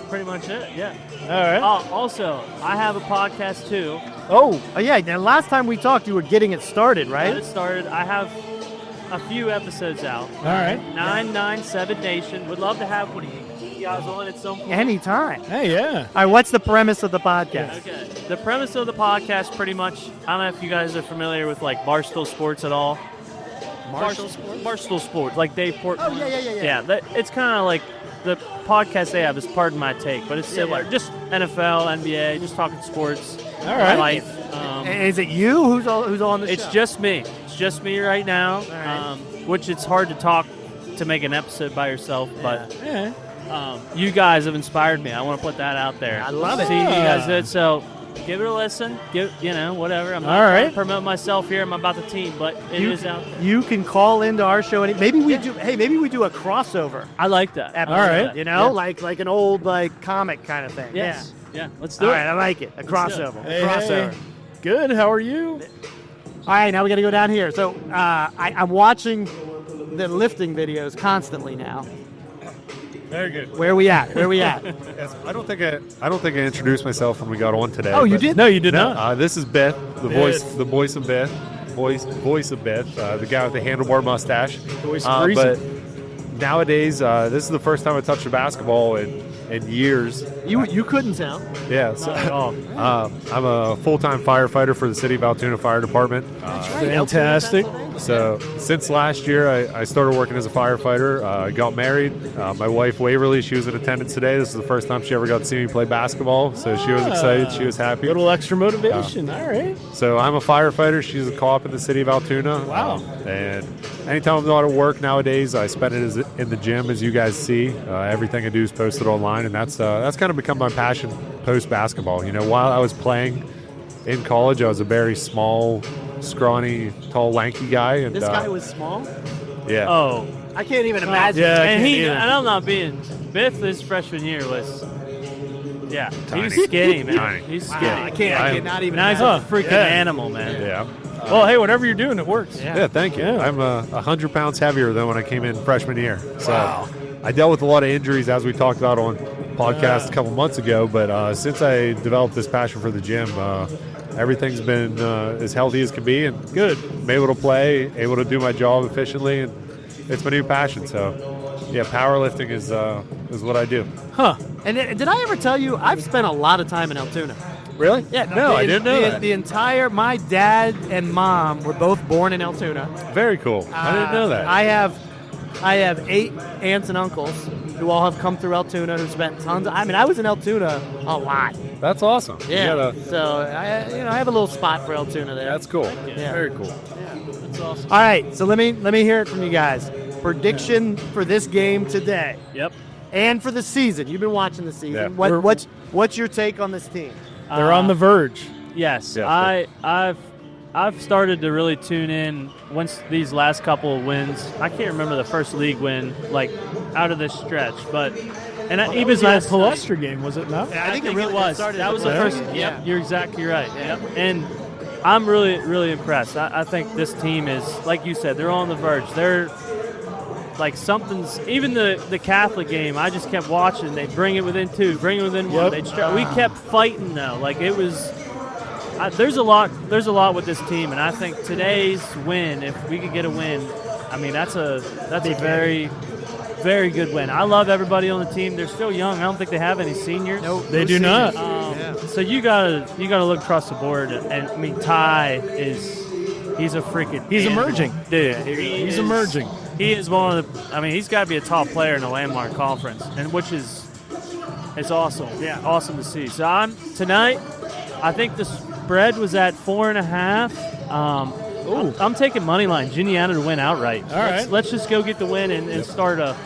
pretty much it. Yeah. All right. Also, I have a podcast too. Oh, yeah. Now, last time we talked, you were getting it started, right? It started. I have a few episodes out. All right. 997 Nation. Would love to have one of you guys on at some point. Anytime. Hey, yeah. All right, what's the premise of the podcast? Okay. The premise of the podcast, pretty much, I don't know if you guys are familiar with, like, Barstool Sports at all. Barstool Sports, like Dave Portman. Oh, yeah. Yeah, it's kind of like the podcast they have is Pardon My Take, but it's similar. Just NFL, NBA, just talking sports. All right. Life. Is it you who's on the show? It's just me. It's just me right now, which it's hard to talk to make an episode by yourself, but you guys have inspired me. I want to put that out there. I love it. See you guys did, so give it a listen. Whatever. I'm not trying to promote myself here. I'm about the team, but it is out there. You can call into our show. Maybe we do a crossover. I like that. Episode, All right. like an old comic kind of thing. Yes. Yeah. Let's do All it. right, I like it. A crossover. Hey. Good. How are you? All right, now we got to go down here. So I'm watching the lifting videos constantly now. Very good. Where we at? Yes, I don't think I introduced myself when we got on today. Oh, you did? No, you did not. This is Beth, the voice of Beth, the guy with the handlebar mustache. Voice of reason. But nowadays, this is the first time I touched a basketball in years. You couldn't tell. Yeah, so, I'm a full-time firefighter for the City of Altoona Fire Department. Fantastic. So since last year, I started working as a firefighter. I got married. My wife, Waverly, she was in attendance today. This is the first time she ever got to see me play basketball, so she was excited. She was happy. A little extra motivation. All right. So I'm a firefighter. She's a co-op in the City of Altoona. Wow. And anytime I'm not at work nowadays, I spend it in the gym, as you guys see. Everything I do is posted online, and that's kind of become my passion post-basketball. While I was playing in college, I was a very small, scrawny, tall, lanky guy. And This guy was small? Yeah. Oh. I can't even imagine. Yeah, And I'm not being Biff this freshman year was Tiny. he's skinny, man. Tiny. He's skinny. I cannot even Now he's imagine. a freaking animal, man. Yeah. Well, hey, whatever you're doing, it works. Yeah, thank you. Yeah. I'm 100 pounds heavier than when I came in freshman year. So I dealt with a lot of injuries, as we talked about on podcast a couple months ago. But since I developed this passion for the gym, everything's been as healthy as can be, and good. I'm able to play, able to do my job efficiently, and it's my new passion. So, yeah, powerlifting is what I do. Huh. And did I ever tell you, I've spent a lot of time in Altoona. Really? Yeah. No, I didn't know that. My dad and mom were both born in Altoona. Very cool. I didn't know that. I have 8 aunts and uncles who all have come through Altoona, who spent tons of, I was in Altoona a lot. That's awesome. Yeah. So I have a little spot for Altoona there. That's cool. Yeah. Very cool. That's awesome. All right, so let me hear it from you guys. Prediction for this game today. Yep. And for the season. You've been watching the season. Yeah. What's your take on this team? They're on the verge. Yes, Yeah. I've started to really tune in once these last couple of wins. I can't remember the first league win out of this stretch, but It was that Palestra game, was it not? I think it really was. That was the there. first. Yep, you're exactly right. Yep. And I'm really, really impressed. I think this team is, like you said, they're on the verge. They're like something's. Even the Catholic game, I just kept watching. They bring it within 2, bring it within 1. We kept fighting though. Like it was. There's a lot with this team, and I think today's win, if we could get a win, that's a very, very good win. I love everybody on the team. They're still young. I don't think they have any seniors. They do not. So you gotta look across the board, and Ty he's a freaking He's emerging. Dude, He's emerging. He is one of the. He's got to be a top player in the Landmark Conference, and which is it's awesome. Yeah, awesome to see. So tonight. I think the spread was at 4.5. I'm taking money line Juniata to win outright. All right. Let's just go get the win and start a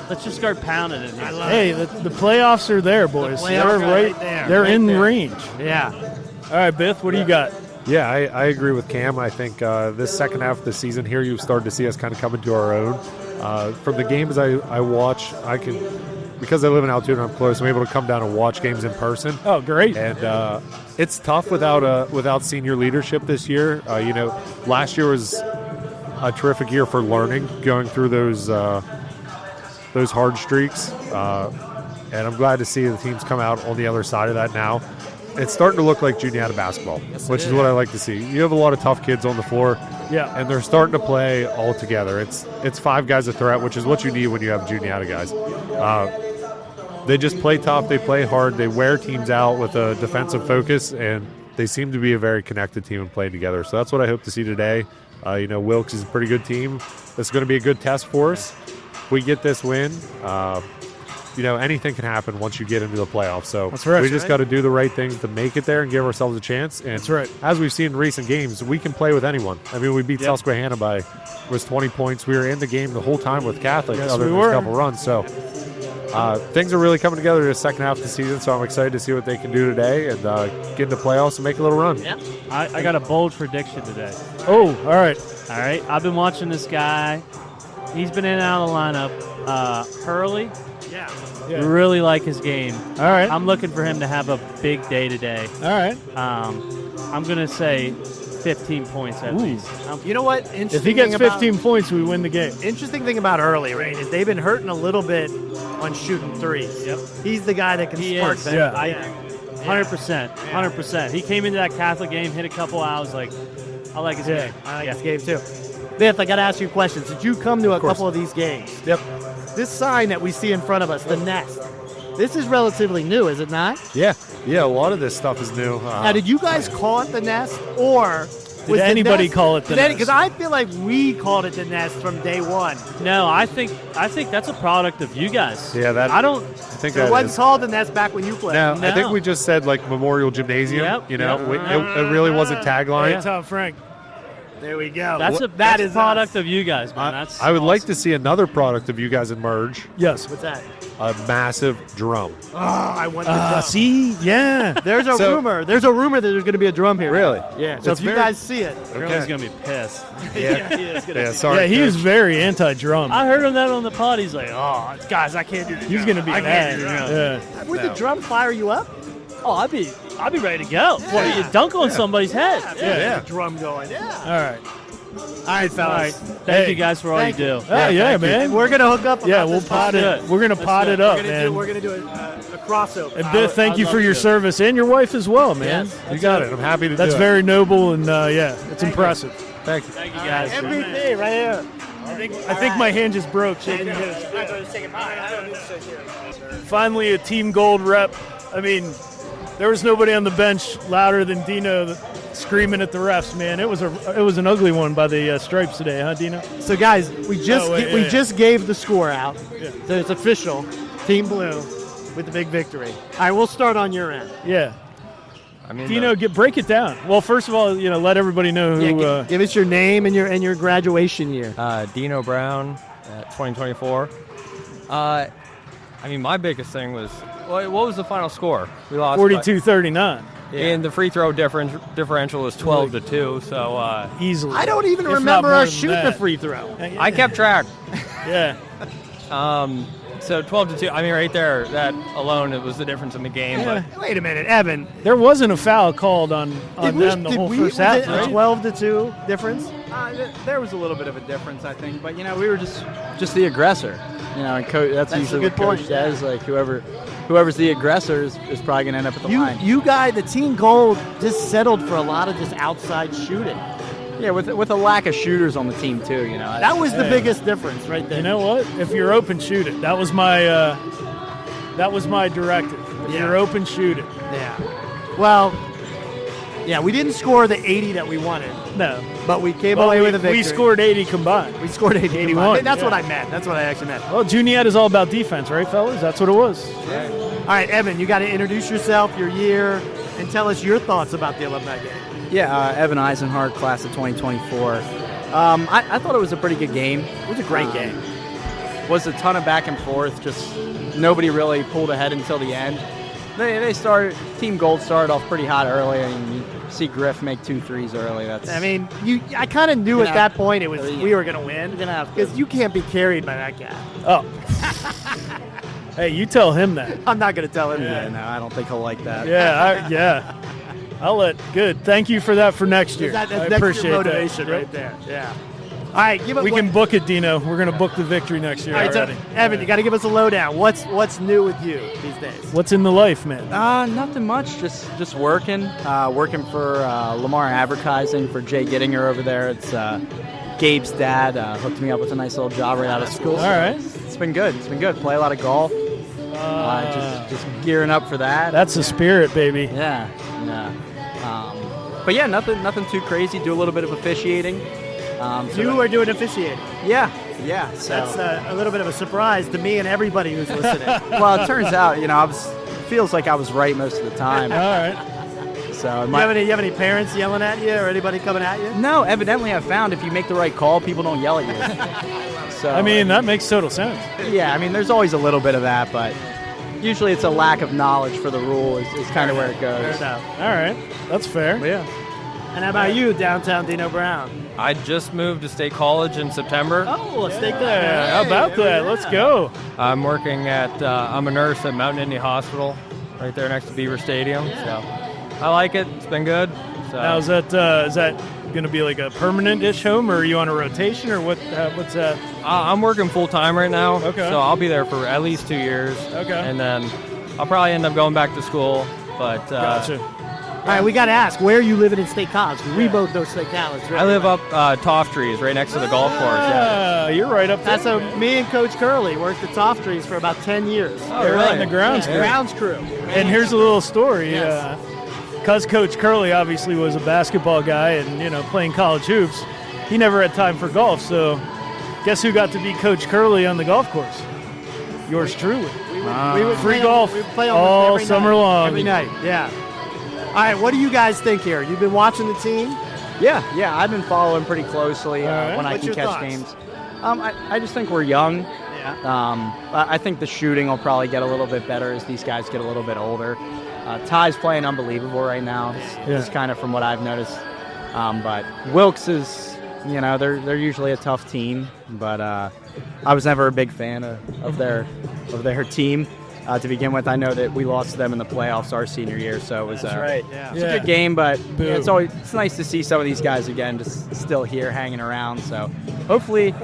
Let's just start pounding it. Here. Hey, the playoffs are there, boys. playoffs They're are right right there. They're Right in there. range. Yeah. All right, Biff, what do you got? Yeah, I agree with Cam. I think this second half of the season here, you've started to see us kind of come into our own. From the games I watch, I can, because I live in Altoona and I'm close, I'm able to come down and watch games in person. Oh, great. And it's tough without senior leadership this year. Last year was a terrific year for learning, going through those hard streaks. And I'm glad to see the teams come out on the other side of that now. It's starting to look like Juniata basketball, which is what I like to see. You have a lot of tough kids on the floor, and they're starting to play all together. It's 5 guys a threat, which is what you need when you have Juniata guys. They just play tough, they play hard, they wear teams out with a defensive focus, and they seem to be a very connected team and play together. So that's what I hope to see today. Wilkes is a pretty good team. It's going to be a good test for us. If we get this win, anything can happen once you get into the playoffs. So we just got to do the right things to make it there and give ourselves a chance. And that's right. As we've seen in recent games, we can play with anyone. I mean, we beat Susquehanna by 20 points. We were in the game the whole time with Catholic, other than a couple runs. So things are really coming together in the second half of the season. So I'm excited to see what they can do today and get into playoffs and make a little run. Yeah. I got a bold prediction today. Oh, all right. All right. I've been watching this guy. He's been in and out of the lineup. Curley. Yeah. Really like his game. All right. I'm looking for him to have a big day today. All right. I'm going to say 15 points at least. You know what? If he gets 15 points, we win the game. Interesting thing about Early, right, is they've been hurting a little bit on shooting threes. Yep. He's the guy that can spark that. Yeah. 100%. 100%. He came into that Catholic game, hit a couple. I was like, I like his game. I like his game too. Biff, I got to ask you a question. Since you come to a couple of these games, this sign that we see in front of us, the nest, this is relatively new, is it not? Yeah, a lot of this stuff is new. Now, did you guys call it the nest, or did anybody call it the nest? Because I feel like we called it the nest from day one. No, I think that's a product of you guys. Yeah, I think it wasn't called the nest back when you played. No, I think we just said Memorial Gymnasium. Yep. It really wasn't tagline. Hey, Tom Frank. There we go. That's a product of you guys, man. I would like to see another product of you guys emerge. Yes. What's that? A massive drum. Oh, I want the drum. See? Yeah. There's a rumor. There's a rumor that there's going to be a drum here. Really? Yeah. So if you guys see it. Curly's going to be pissed. Sorry. Yeah, he was very anti-drum. I heard him that on the pod. He's like, oh, guys, I can't do this. He's going to be mad. Yeah. Would the drum fire you up? Oh, I'd be ready to go. Yeah. Well, you dunk on somebody's head. Yeah. Drum going. Yeah. All right, fellas. All right. Thank you guys for all you do. Yeah, man. We're gonna hook up. Yeah, we'll pot it. We're gonna pot it up, man. We're gonna do a crossover. And Biff, thank you for your service and your wife as well, man. Yes. You got it. I'm happy to do it. That's very noble and it's impressive. Thank you. Thank you guys. MVP right here. I think my hand just broke shaking his. Finally, a team gold rep. I mean, there was nobody on the bench louder than Dino screaming at the refs, man. It was an ugly one by the Stripes today, huh, Dino? So, guys, we just gave the score out. Yeah. So it's official. Team Blue with the big victory. All right, we'll start on your end. Yeah. I mean, Dino, break it down. Well, first of all, let everybody know who. Give us your name and your graduation year. Dino Brown at 2024. I mean, my biggest thing was, what was the final score? We lost 42-39. And the free throw differential was 12-2, so easily. I don't even If not remember more us than shooting that. the free throw. I kept track. Yeah. So 12-2. I mean, right there, that alone, it was the difference in the game. Yeah. But Wait a minute, Evan. There wasn't a foul called on them the whole first half, a right? 12-2 difference? There was a little bit of a difference, I think, but we were just the aggressor. And that's usually a good what Coach point. says. Like whoever's the aggressor is probably going to end up at the line. The team gold just settled for a lot of just outside shooting. Yeah, with a lack of shooters on the team too. That was the biggest difference right there. You know what? If you're open, shoot it. That was my directive. If you're open, shoot it. Yeah. Well, we didn't score the 80 that we wanted. No. But we came away with a victory. We scored 80 combined. We scored 80 81. combined. That's what I meant. That's what I actually meant. Well, Juniata is all about defense, right, fellas? That's what it was. Yeah. All right, Evan, you got to introduce yourself, your year, and tell us your thoughts about the alumni game. Yeah, Evan Eisenhart, class of 2024. I thought it was a pretty good game. It was a great game. was a ton of back and forth. Just nobody really pulled ahead until the end. They started. Team Gold started off pretty hot early, and you see Griff make 2 threes early. I kind of knew at that point we were going to win because you can't be carried by that guy. Oh. Hey, you tell him that. I'm not going to tell him Yeah, that. no, I don't think he'll like that. Yeah. I'll good. Thank you for that for next year. That's I next appreciate year motivation that. right there. Yeah. All right, We can book it, Dino. We're going to book the victory next year All right, so, already. Evan, you got to give us a lowdown. What's new with you these days? What's in the life, man? Nothing much. Just working. Working for Lamar Advertising for Jay Gittinger over there. It's Gabe's dad hooked me up with a nice little job right out of school. All right. It's been good. Play a lot of golf. Just gearing up for that. That's the spirit, baby. Yeah. But yeah, nothing too crazy. Do a little bit of officiating. You are doing officiating. Yeah. So. That's a little bit of a surprise to me and everybody who's listening. Well, it turns out, feels like I was right most of the time. All right. So you have any parents yelling at you or anybody coming at you? No, evidently I've found if you make the right call, people don't yell at you. So that makes total sense. Yeah, there's always a little bit of that, but usually it's a lack of knowledge for the rule is kind of where it goes. Fair enough. All right. That's fair. Yeah. And how about you, downtown Dino Brown? I just moved to State College in September. Oh, let's take Yeah, that. how about that? Let's go. I'm working I'm a nurse at Mountain Indy Hospital, right there next to Beaver Stadium. So I like it. It's been good. So. Now, is that going to be like a permanent-ish home, or are you on a rotation, or what's that? I'm working full-time right now. Okay. So I'll be there for at least 2 years. Okay. And then I'll probably end up going back to school. But Gotcha. All right, we got to ask, where are you living in State College? We both know State College. Right? I live up Toff Trees, right next to the golf course. Yeah. You're right up there. That's me and Coach Curley worked at Toff Trees for about 10 years. Oh, They're really? on the grounds crew. Grounds crew. And here's a little story. Yes. Because Coach Curley obviously was a basketball guy and, playing college hoops, he never had time for golf. So guess who got to be Coach Curley on the golf course? Yours truly. We would Free play golf we would play all every summer night. long. Every night, yeah. All right, what do you guys think here? You've been watching the team? Yeah, I've been following pretty closely right. when I What's can your catch thoughts? games. I just think we're young. Yeah. I think the shooting will probably get a little bit better as these guys get a little bit older. Ty's playing unbelievable right now, just kind of from what I've noticed. But Wilkes is, they're usually a tough team, but I was never a big fan of their team. To begin with, I know that we lost to them in the playoffs our senior year, so it was Yeah. it's a good game. But it's nice to see some of these guys again, just still here hanging around. So hopefully,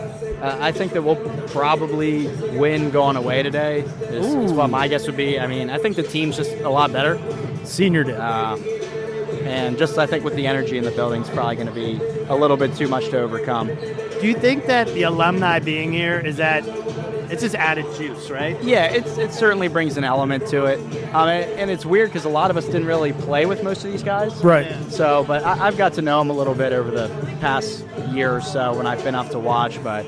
I think that we'll probably win going away today. Is what my guess would be. I think the team's just a lot better. Senior day. And just I think with the energy in the building, it's probably going to be a little bit too much to overcome. Do you think that the alumni being here it's just added juice, right? Yeah, it certainly brings an element to it. And it's weird because a lot of us didn't really play with most of these guys. Right. So, but I've got to know them a little bit over the past year or so when I've been up to watch. But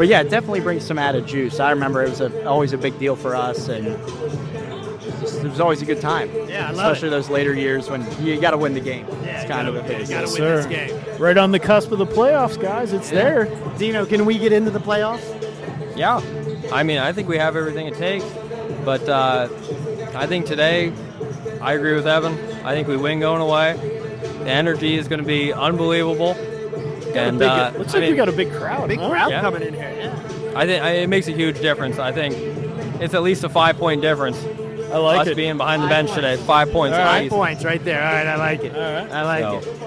yeah, it definitely brings some added juice. I remember it was always a big deal for us, and it was always a good time. Yeah, I love especially those later years when you got to win the game. Yeah, It's kind of a big you deal. got to win this game. Right on the cusp of the playoffs, guys. It's there. Dino, can we get into the playoffs? Yeah. I think we have everything it takes. But I think today, I agree with Evan. I think we win going away. The energy is going to be unbelievable. And looks like we got a big crowd. Big huh? crowd Yeah. coming in here, yeah. I think it makes a huge difference. I think it's at least a 5-point difference. I like Us it. being behind the bench today. 5 points. All right. 5 easy. points right there. All right, I like it. All right. I like So- it.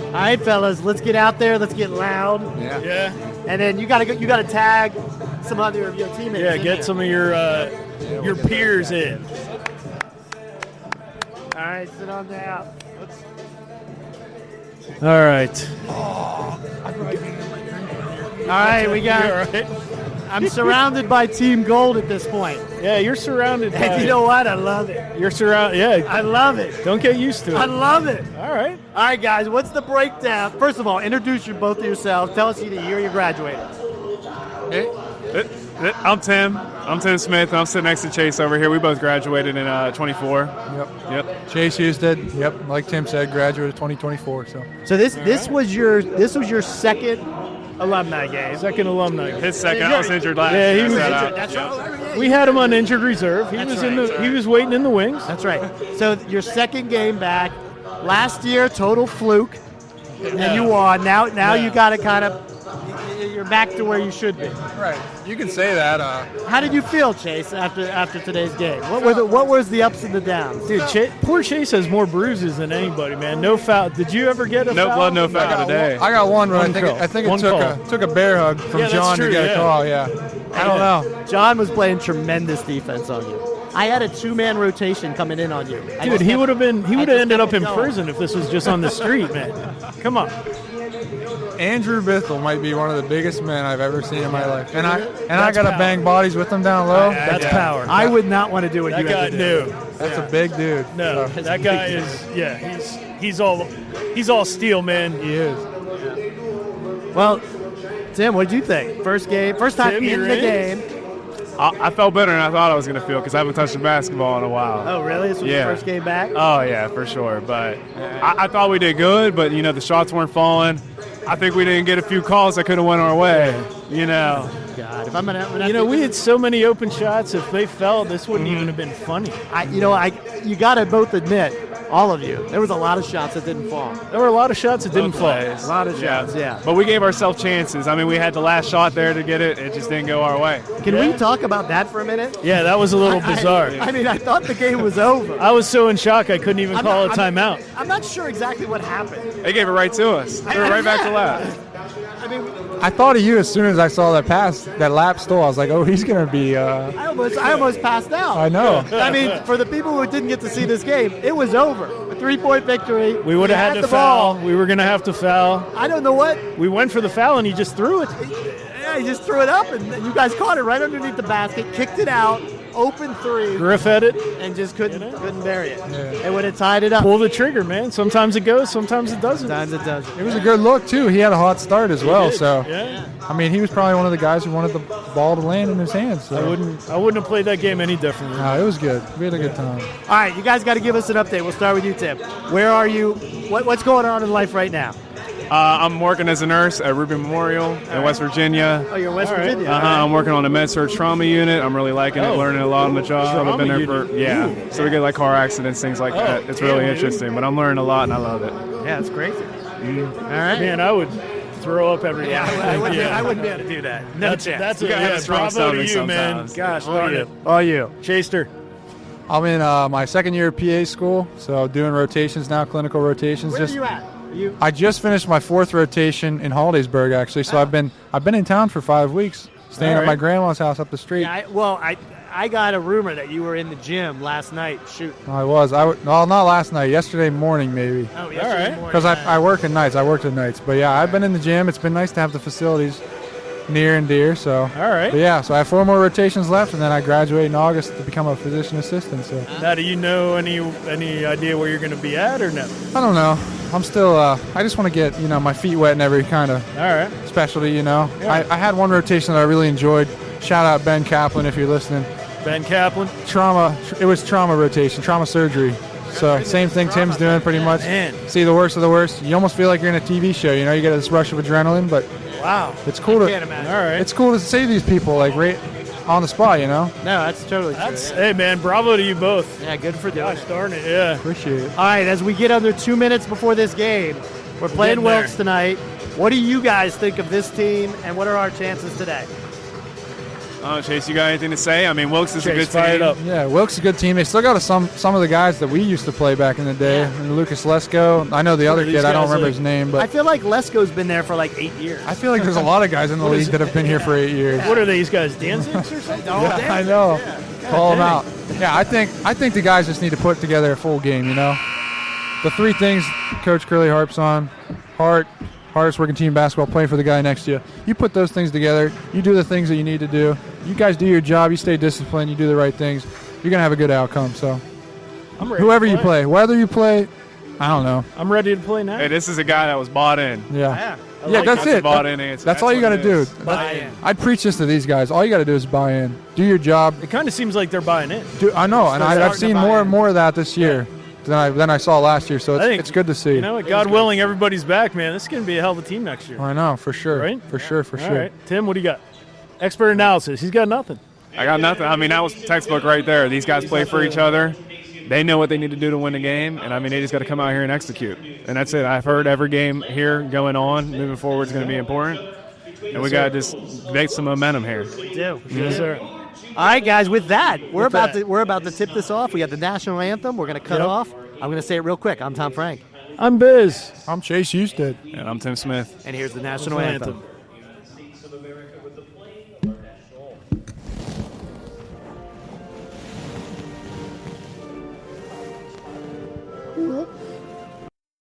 All right, fellas, let's get out there. Let's get loud. Yeah. And then you got to tag some other of your teammates. Yeah, in get there. some of your peers in. All right, sit on down. All right. All right, we got. You all right? I'm surrounded by Team Gold at this point. Yeah, you're surrounded by. And you know what? I love it. You're surrounded. Yeah. I love it. Don't get used to it. I love it. All right. All right, guys, what's the breakdown? First of all, introduce you both to yourselves. Tell us the year you graduated. I'm Tim. I'm Tim Smith. And I'm sitting next to Chase over here. We both graduated in 24. Yep. Chase Husted. Yep. Like Tim said, graduated 2024. So this was your second alumni game. Second alumni game. His second. I was injured last Yeah, he year. was That's injured. right. We had him on injured reserve. He was in the. He was waiting in the wings. That's right. So your second game back. Last year, total fluke, and you won. Now you got to kind of. You're back to where you should be. Right. You can say that. How did you feel, Chase, after today's game? What was the ups and the downs? Dude, poor Chase has more bruises than anybody, man. No foul. Did you ever get a foul? No blood, no foul today. I got one, but One I think call. it took a bear hug from Yeah, that's John true, to get yeah. a call. Yeah. I don't know. John was playing tremendous defense on you. I had a 2-man rotation coming in on you. Dude, he would have ended up in prison if this was just on the street, man. Come on. Andrew Bithell might be one of the biggest men I've ever seen in my life, and I That's got to power. bang bodies with him down low. That's power. I would not want to do what That you guy had to do. knew. That's a big dude. No, So. that guy is. He's all steel, man. He is. Well, Tim, what did you think? First time Tim, in you're the in? game. I felt better than I thought I was going to feel because I haven't touched a basketball in a while. Oh, really? This was Yeah. your first game back? Oh, yeah, for sure. But I thought we did good, but, the shots weren't falling. I think we didn't get a few calls that could have went our way, God, if I'm gonna, we had so many open shots. If they fell, this wouldn't even have been funny. you got to both admit, all of you, there was a lot of shots that didn't fall. There were a lot of shots that didn't Both fall. ways. A lot of shots, yeah. But we gave ourselves chances. I mean, we had the last shot there to get it. It just didn't go our way. Can we talk about that for a minute? Yeah, that was a little bizarre. I thought the game was over. I was so in shock I couldn't even call a timeout. I'm not sure exactly what happened. They gave it right to us. They were right back to last. I thought of you as soon as I saw that pass, that lap stole. I was like, oh, he's going to be. I almost passed out. I know. I mean, for the people who didn't get to see this game, it was over. A 3-point victory. We would have had the to foul. ball. We were going to have to foul. I don't know what. We went for the foul, and he just threw it. Yeah, he just threw it up, and you guys caught it right underneath the basket, kicked it out, open three. Griff had it. And just couldn't bury it. Yeah. It would have tied it up. Pull the trigger, man. Sometimes it goes, sometimes it doesn't. Sometimes it doesn't. It was a good look, too. He had a hot start as well. did, So, yeah. I mean, he was probably one of the guys who wanted the ball to land in his hands. So. I wouldn't have played that game any differently. No, it was good. We had a good time. All right, you guys got to give us an update. We'll start with you, Tim. Where are you? What's going on in life right now? I'm working as a nurse at Rubin Memorial in West Virginia. Oh, you're in West Virginia. I'm working on the med-surg trauma unit. I'm really liking it, learning a lot on the job. I've been there Trauma for, unit. So we get like car accidents, things like that. It's really interesting, but I'm learning a lot and I love it. Yeah, it's crazy. All right. Man, I would throw up every day. I wouldn't be able to do that. No chance. That's You gotta have a strong bravo to stomach you, man. sometimes. Gosh, All darn you. it. All you. Chaster. I'm in my second year of PA school, so doing rotations now, clinical rotations. Where are you at? I just finished my 4th rotation in Hollidaysburg, actually. So I've been in town for 5 weeks, staying at my grandma's house up the street. Yeah, I got a rumor that you were in the gym last night shooting. I was. Well, not last night. Yesterday morning, maybe. Oh, yesterday morning. Because I work at nights. I worked at nights. But yeah, I've been in the gym. It's been nice to have the facilities near and dear. So. All right. But yeah, so I have 4 more rotations left, and then I graduate in August to become a physician assistant. So. Now, do you know any idea where you're going to be at or no? I don't know. I'm still. I just want to get my feet wet in every kind of All right. specialty. Yeah. I had one rotation that I really enjoyed. Shout out Ben Kaplan if you're listening. Ben Kaplan. Trauma. It was trauma rotation, trauma surgery. So same thing Tim's doing pretty much. Man. See the worst of the worst. You almost feel like you're in a TV show. You get this rush of adrenaline, but Wow. it's cool Can't imagine. All right. It's cool to save these people like right on the spot. No, that's totally true. Hey, man, bravo to you both. Yeah, good for doing Gosh it. darn it, yeah. Appreciate it. All right, as we get under 2 minutes before this game, we're playing Getting there. Wilkes tonight. What do you guys think of this team, and what are our chances today? Chase, you got anything to say? I mean, Wilkes is a good fire it team. up. Yeah, Wilkes is a good team. They still got some of the guys that we used to play back in the day. And Lucas Lesko. I know the other these kid. I don't guys remember like? his name, I but feel like Lesko's been there for like 8 years. I feel like there's a lot of guys in the league that have been here for 8 years. What are these guys, Danzigs or something? Yeah, I know. Call them out. Yeah, I think the guys just need to put together a full game. The 3 things Coach Curley harps on: hardest working team basketball, playing for the guy next to you. You put those things together. You do the things that you need to do. You guys do your job. You stay disciplined. You do the right things. You're gonna have a good outcome. So, I'm ready whoever to you play, whether you play, I don't know. I'm ready to play now. Hey, this is a guy that was bought in. Yeah. I Yeah, like that's it. it. Bought in answer. That's all you got what to it do. is. Buy in. I'd preach this to these guys. All you got to do is buy in. Do your job. It kind of seems like they're buying in. I know, and I've starting seen to buy more in. and more of that this year. than I saw last year. So it's good to see. You know what? God willing, everybody's back, man. This is going to be a hell of a team next year. I know, for sure. Right? For sure. All right. Tim, what do you got? Expert analysis. He's got nothing. I got nothing. I mean, that was textbook right there. These guys play for each other. They know what they need to do to win the game, and I mean, they just got to come out here and execute. And that's it. I've heard every game here going on, moving forward is going to be important, and we got to just make some momentum here. We do. Yes, sir. All right, guys. With that, we're about to tip this off. We got the national anthem. We're going to cut off. I'm going to say it real quick. I'm Tom Frank. I'm Biz. I'm Chase Houston. And I'm Tim Smith. And here's the national anthem.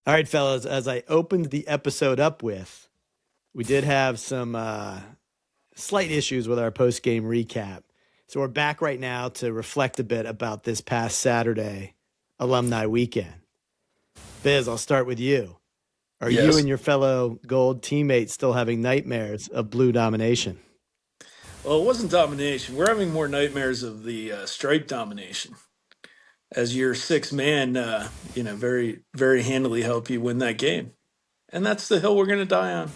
All right, fellas, as I opened the episode up with, we did have some slight issues with our post-game recap. So we're back right now to reflect a bit about this past Saturday Alumni Weekend. Biz, I'll start with you. Are you and your fellow Gold teammates still having nightmares of blue domination? Well, it wasn't domination. We're having more nightmares of the stripe domination. As your sixth man, very, very handily help you win that game, and that's the hill we're going to die on.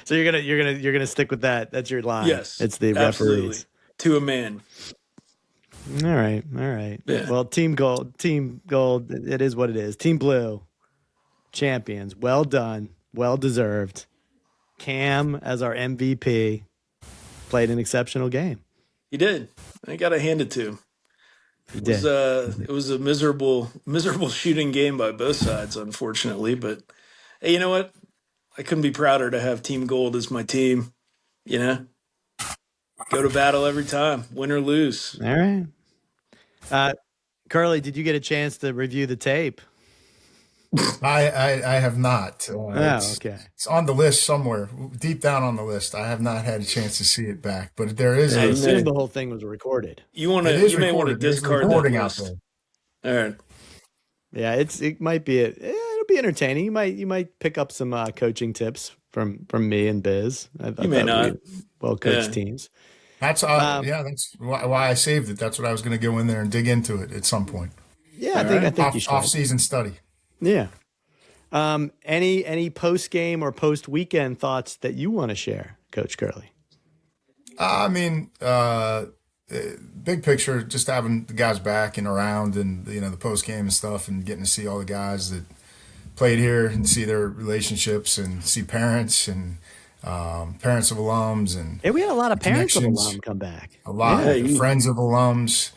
So you're gonna stick with that. That's your line. Yes, it's the absolutely. referees To a man. All right. Yeah. Well, Team Gold. It is what it is. Team Blue, champions. Well done. Well deserved. Cam as our MVP played an exceptional game. He did. I got to hand it to him. It was a miserable shooting game by both sides, unfortunately. But hey, you know what? I couldn't be prouder to have Team Gold as my team. You know, go to battle every time, win or lose. All right. Curley, did you get a chance to review the tape? I have not. Okay. It's on the list somewhere, deep down on the list. I have not had a chance to see it back, but there is. I assume the whole thing was recorded. You may want to discard that list. All right. Yeah, it might be it'll be entertaining. You might pick up some coaching tips from me and Biz. You may not. Well coached teams. That's that's why I saved it. That's what I was going to go in there and dig into it at some point. Yeah, I think you should. Off-season study. Yeah. Any post game or post weekend thoughts that you want to share, Coach Curley? I mean, big picture, just having the guys back and around, and the post game and stuff, and getting to see all the guys that played here and see their relationships and see parents and parents of alums and we had a lot of parents of alum come back. A lot of friends of alums.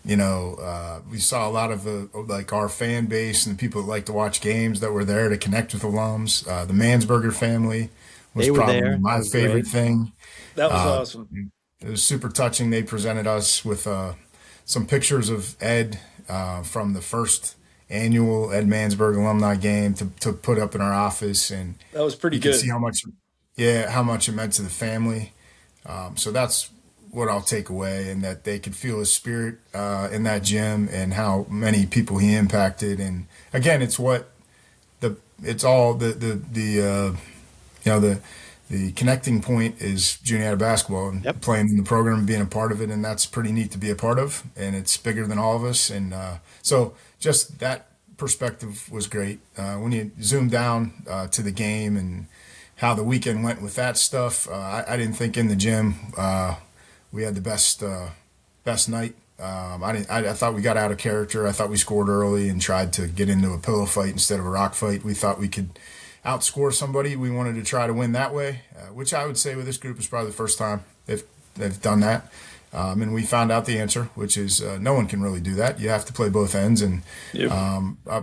We saw a lot of our fan base and the people that like to watch games that were there to connect with alums. The Mansberger family was probably my favorite thing. That was awesome. It was super touching. They presented us with some pictures of Ed from the first annual Ed Mansberger Alumni Game to put up in our office, and that was pretty you good. Can see how much it meant to the family. So that's what I'll take away, and that they could feel his spirit in that gym and how many people he impacted. And again, it's the connecting point is Juniata basketball and playing in the program and being a part of it, and that's pretty neat to be a part of, and it's bigger than all of us. And so just that perspective was great. When you zoom down to the game and how the weekend went with that stuff, I didn't think in the gym we had the best night. I thought we got out of character. I thought we scored early and tried to get into a pillow fight instead of a rock fight. We thought we could outscore somebody. We wanted to try to win that way, which I would say with this group is probably the first time they've done that. And we found out the answer, which is no one can really do that. You have to play both ends. And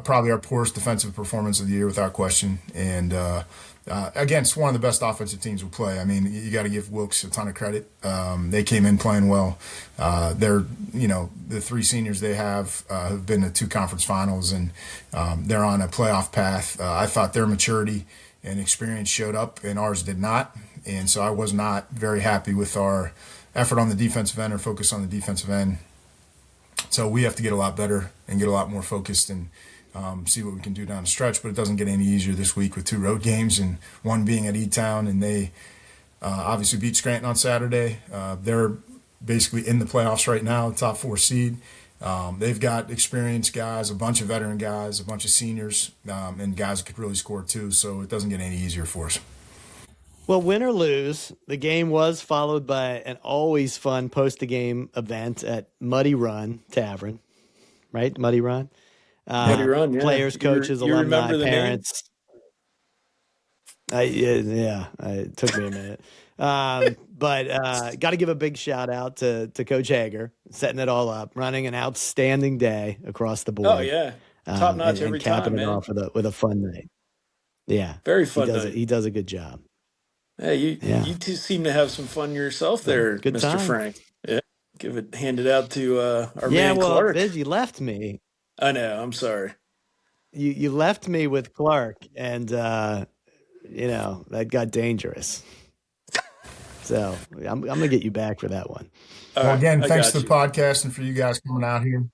probably our poorest defensive performance of the year without question. And against one of the best offensive teams we play. I mean, you got to give Wilkes a ton of credit. They came in playing well. They're, the three seniors they have been to 2 conference finals, and they're on a playoff path. I thought their maturity and experience showed up, and ours did not. And so I was not very happy with our effort on the defensive end or focus on the defensive end. So we have to get a lot better and get a lot more focused and see what we can do down the stretch. But it doesn't get any easier this week with 2 road games, and one being at E-Town, and they obviously beat Scranton on Saturday. They're basically in the playoffs right now, top 4 seed. They've got experienced guys, a bunch of veteran guys, a bunch of seniors, and guys that could really score too. So it doesn't get any easier for us. Well, win or lose, the game was followed by an always fun post-game event at Run Tavern, right? Muddy Run. Muddy Run, yeah. Players, coaches, You alumni, remember the parents. It took me a minute. But got to give a big shout out to Coach Hager, setting it all up, running an outstanding day across the board. Oh, yeah. Top notch every time, capping man. it off with a fun night. Yeah. Very fun night. He does a good job. Hey, you two seem to have some fun yourself there, Good Mr. time. Frank. Yeah. Hand it out to our man Clark. Biz, you left me. I know. I'm sorry. You left me with Clark, and that got dangerous. So I'm gonna get you back for that one. Well, again, thanks to the podcast and for you guys coming out here.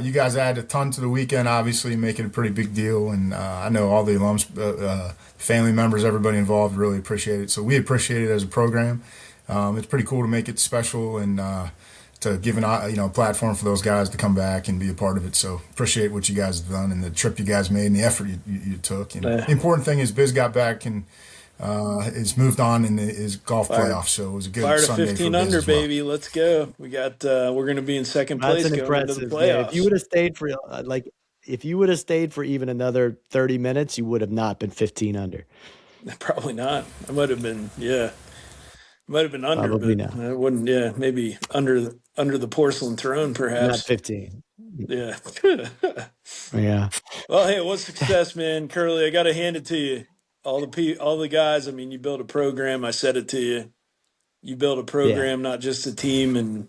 You guys add a ton to the weekend, obviously, make it a pretty big deal. And I know all the alums, family members, everybody involved really appreciate it. So we appreciate it as a program. It's pretty cool to make it special and to give a platform for those guys to come back and be a part of it. So appreciate what you guys have done and the trip you guys made and the effort you took. And the important thing is Biz got back and is moved on in his golf playoff. So it was a good Sunday for Biz 15 under, as well. baby. Let's go. We got. We're going to be in second place That's going into the impressive. playoffs. If you would have stayed for even another 30 minutes, you would have not been 15 under. Probably not. I might have been. Yeah, might have been under. Probably but not. I wouldn't. Yeah, maybe under the porcelain throne, perhaps. Not 15. Yeah. Yeah. Well, hey, what success, man, Curley. I got to hand it to you. All the guys. I mean, you built a program. I said it to you. You built a program, not just a team, and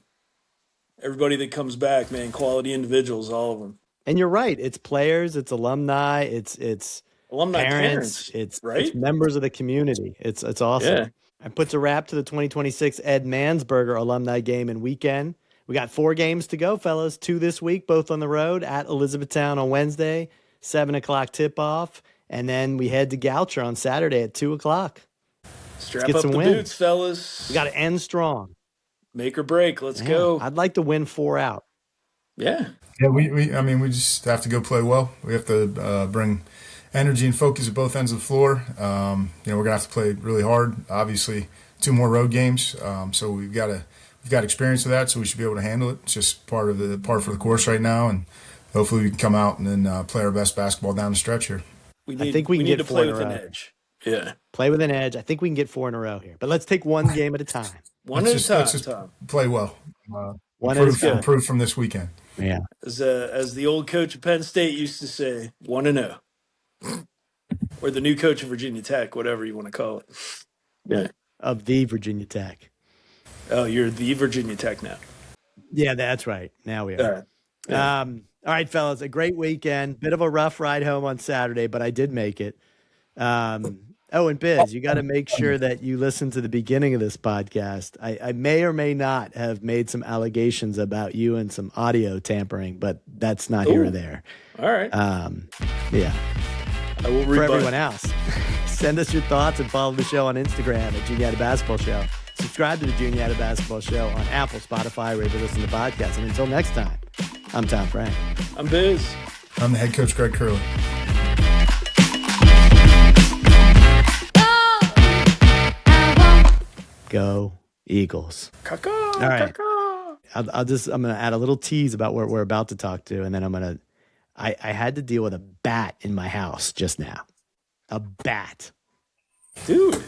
everybody that comes back, man, quality individuals, all of them. And you're right. It's players, it's alumni, it's alumni parents, it's members of the community. It's awesome. Yeah. And puts a wrap to the 2026 Ed Mansberger Alumni Game and Weekend. We got 4 games to go, fellas. 2 this week, both on the road at Elizabethtown on Wednesday, 7:00 tip-off. And then we head to Goucher on Saturday at 2:00. Strap up the boots, fellas. We got to end strong. Make or break. Let's go. I'd like to win 4 out. Yeah. Yeah, we just have to go play well. We have to bring energy and focus at both ends of the floor. We're gonna have to play really hard. Obviously, 2 more road games, so we've got experience with that, so we should be able to handle it. It's just part for the course right now, and hopefully we can come out and then play our best basketball down the stretch here. I think we can get to 4 play in a with row. an edge. Yeah. Play with an edge. I think we can get 4 in a row here. But let's take one game at a time. Let's just play well. Improve from this weekend. Yeah. As the old coach of Penn State used to say, 1-0. Or the new coach of Virginia Tech, whatever you want to call it. Yeah. Of the Virginia Tech. Oh, you're the Virginia Tech now. Yeah, that's right. Now we are. All right. Yeah. All right, fellas, a great weekend. Bit of a rough ride home on Saturday, but I did make it. And Biz, you got to make sure that you listen to the beginning of this podcast. I may or may not have made some allegations about you and some audio tampering, but that's not here or there. All right. Yeah. I will For everyone else, send us your thoughts and follow the show on Instagram at Juniata Basketball Show. Subscribe to the Juniata Basketball Show on Apple, Spotify, wherever you listen to podcasts. And until next time, I'm Tom Frank. I'm Biz. I'm the head coach, Greg Curley. Go Eagles. All right. I'm going to add a little tease about what we're about to talk to. And then I had to deal with a bat in my house just now. A bat. Dude.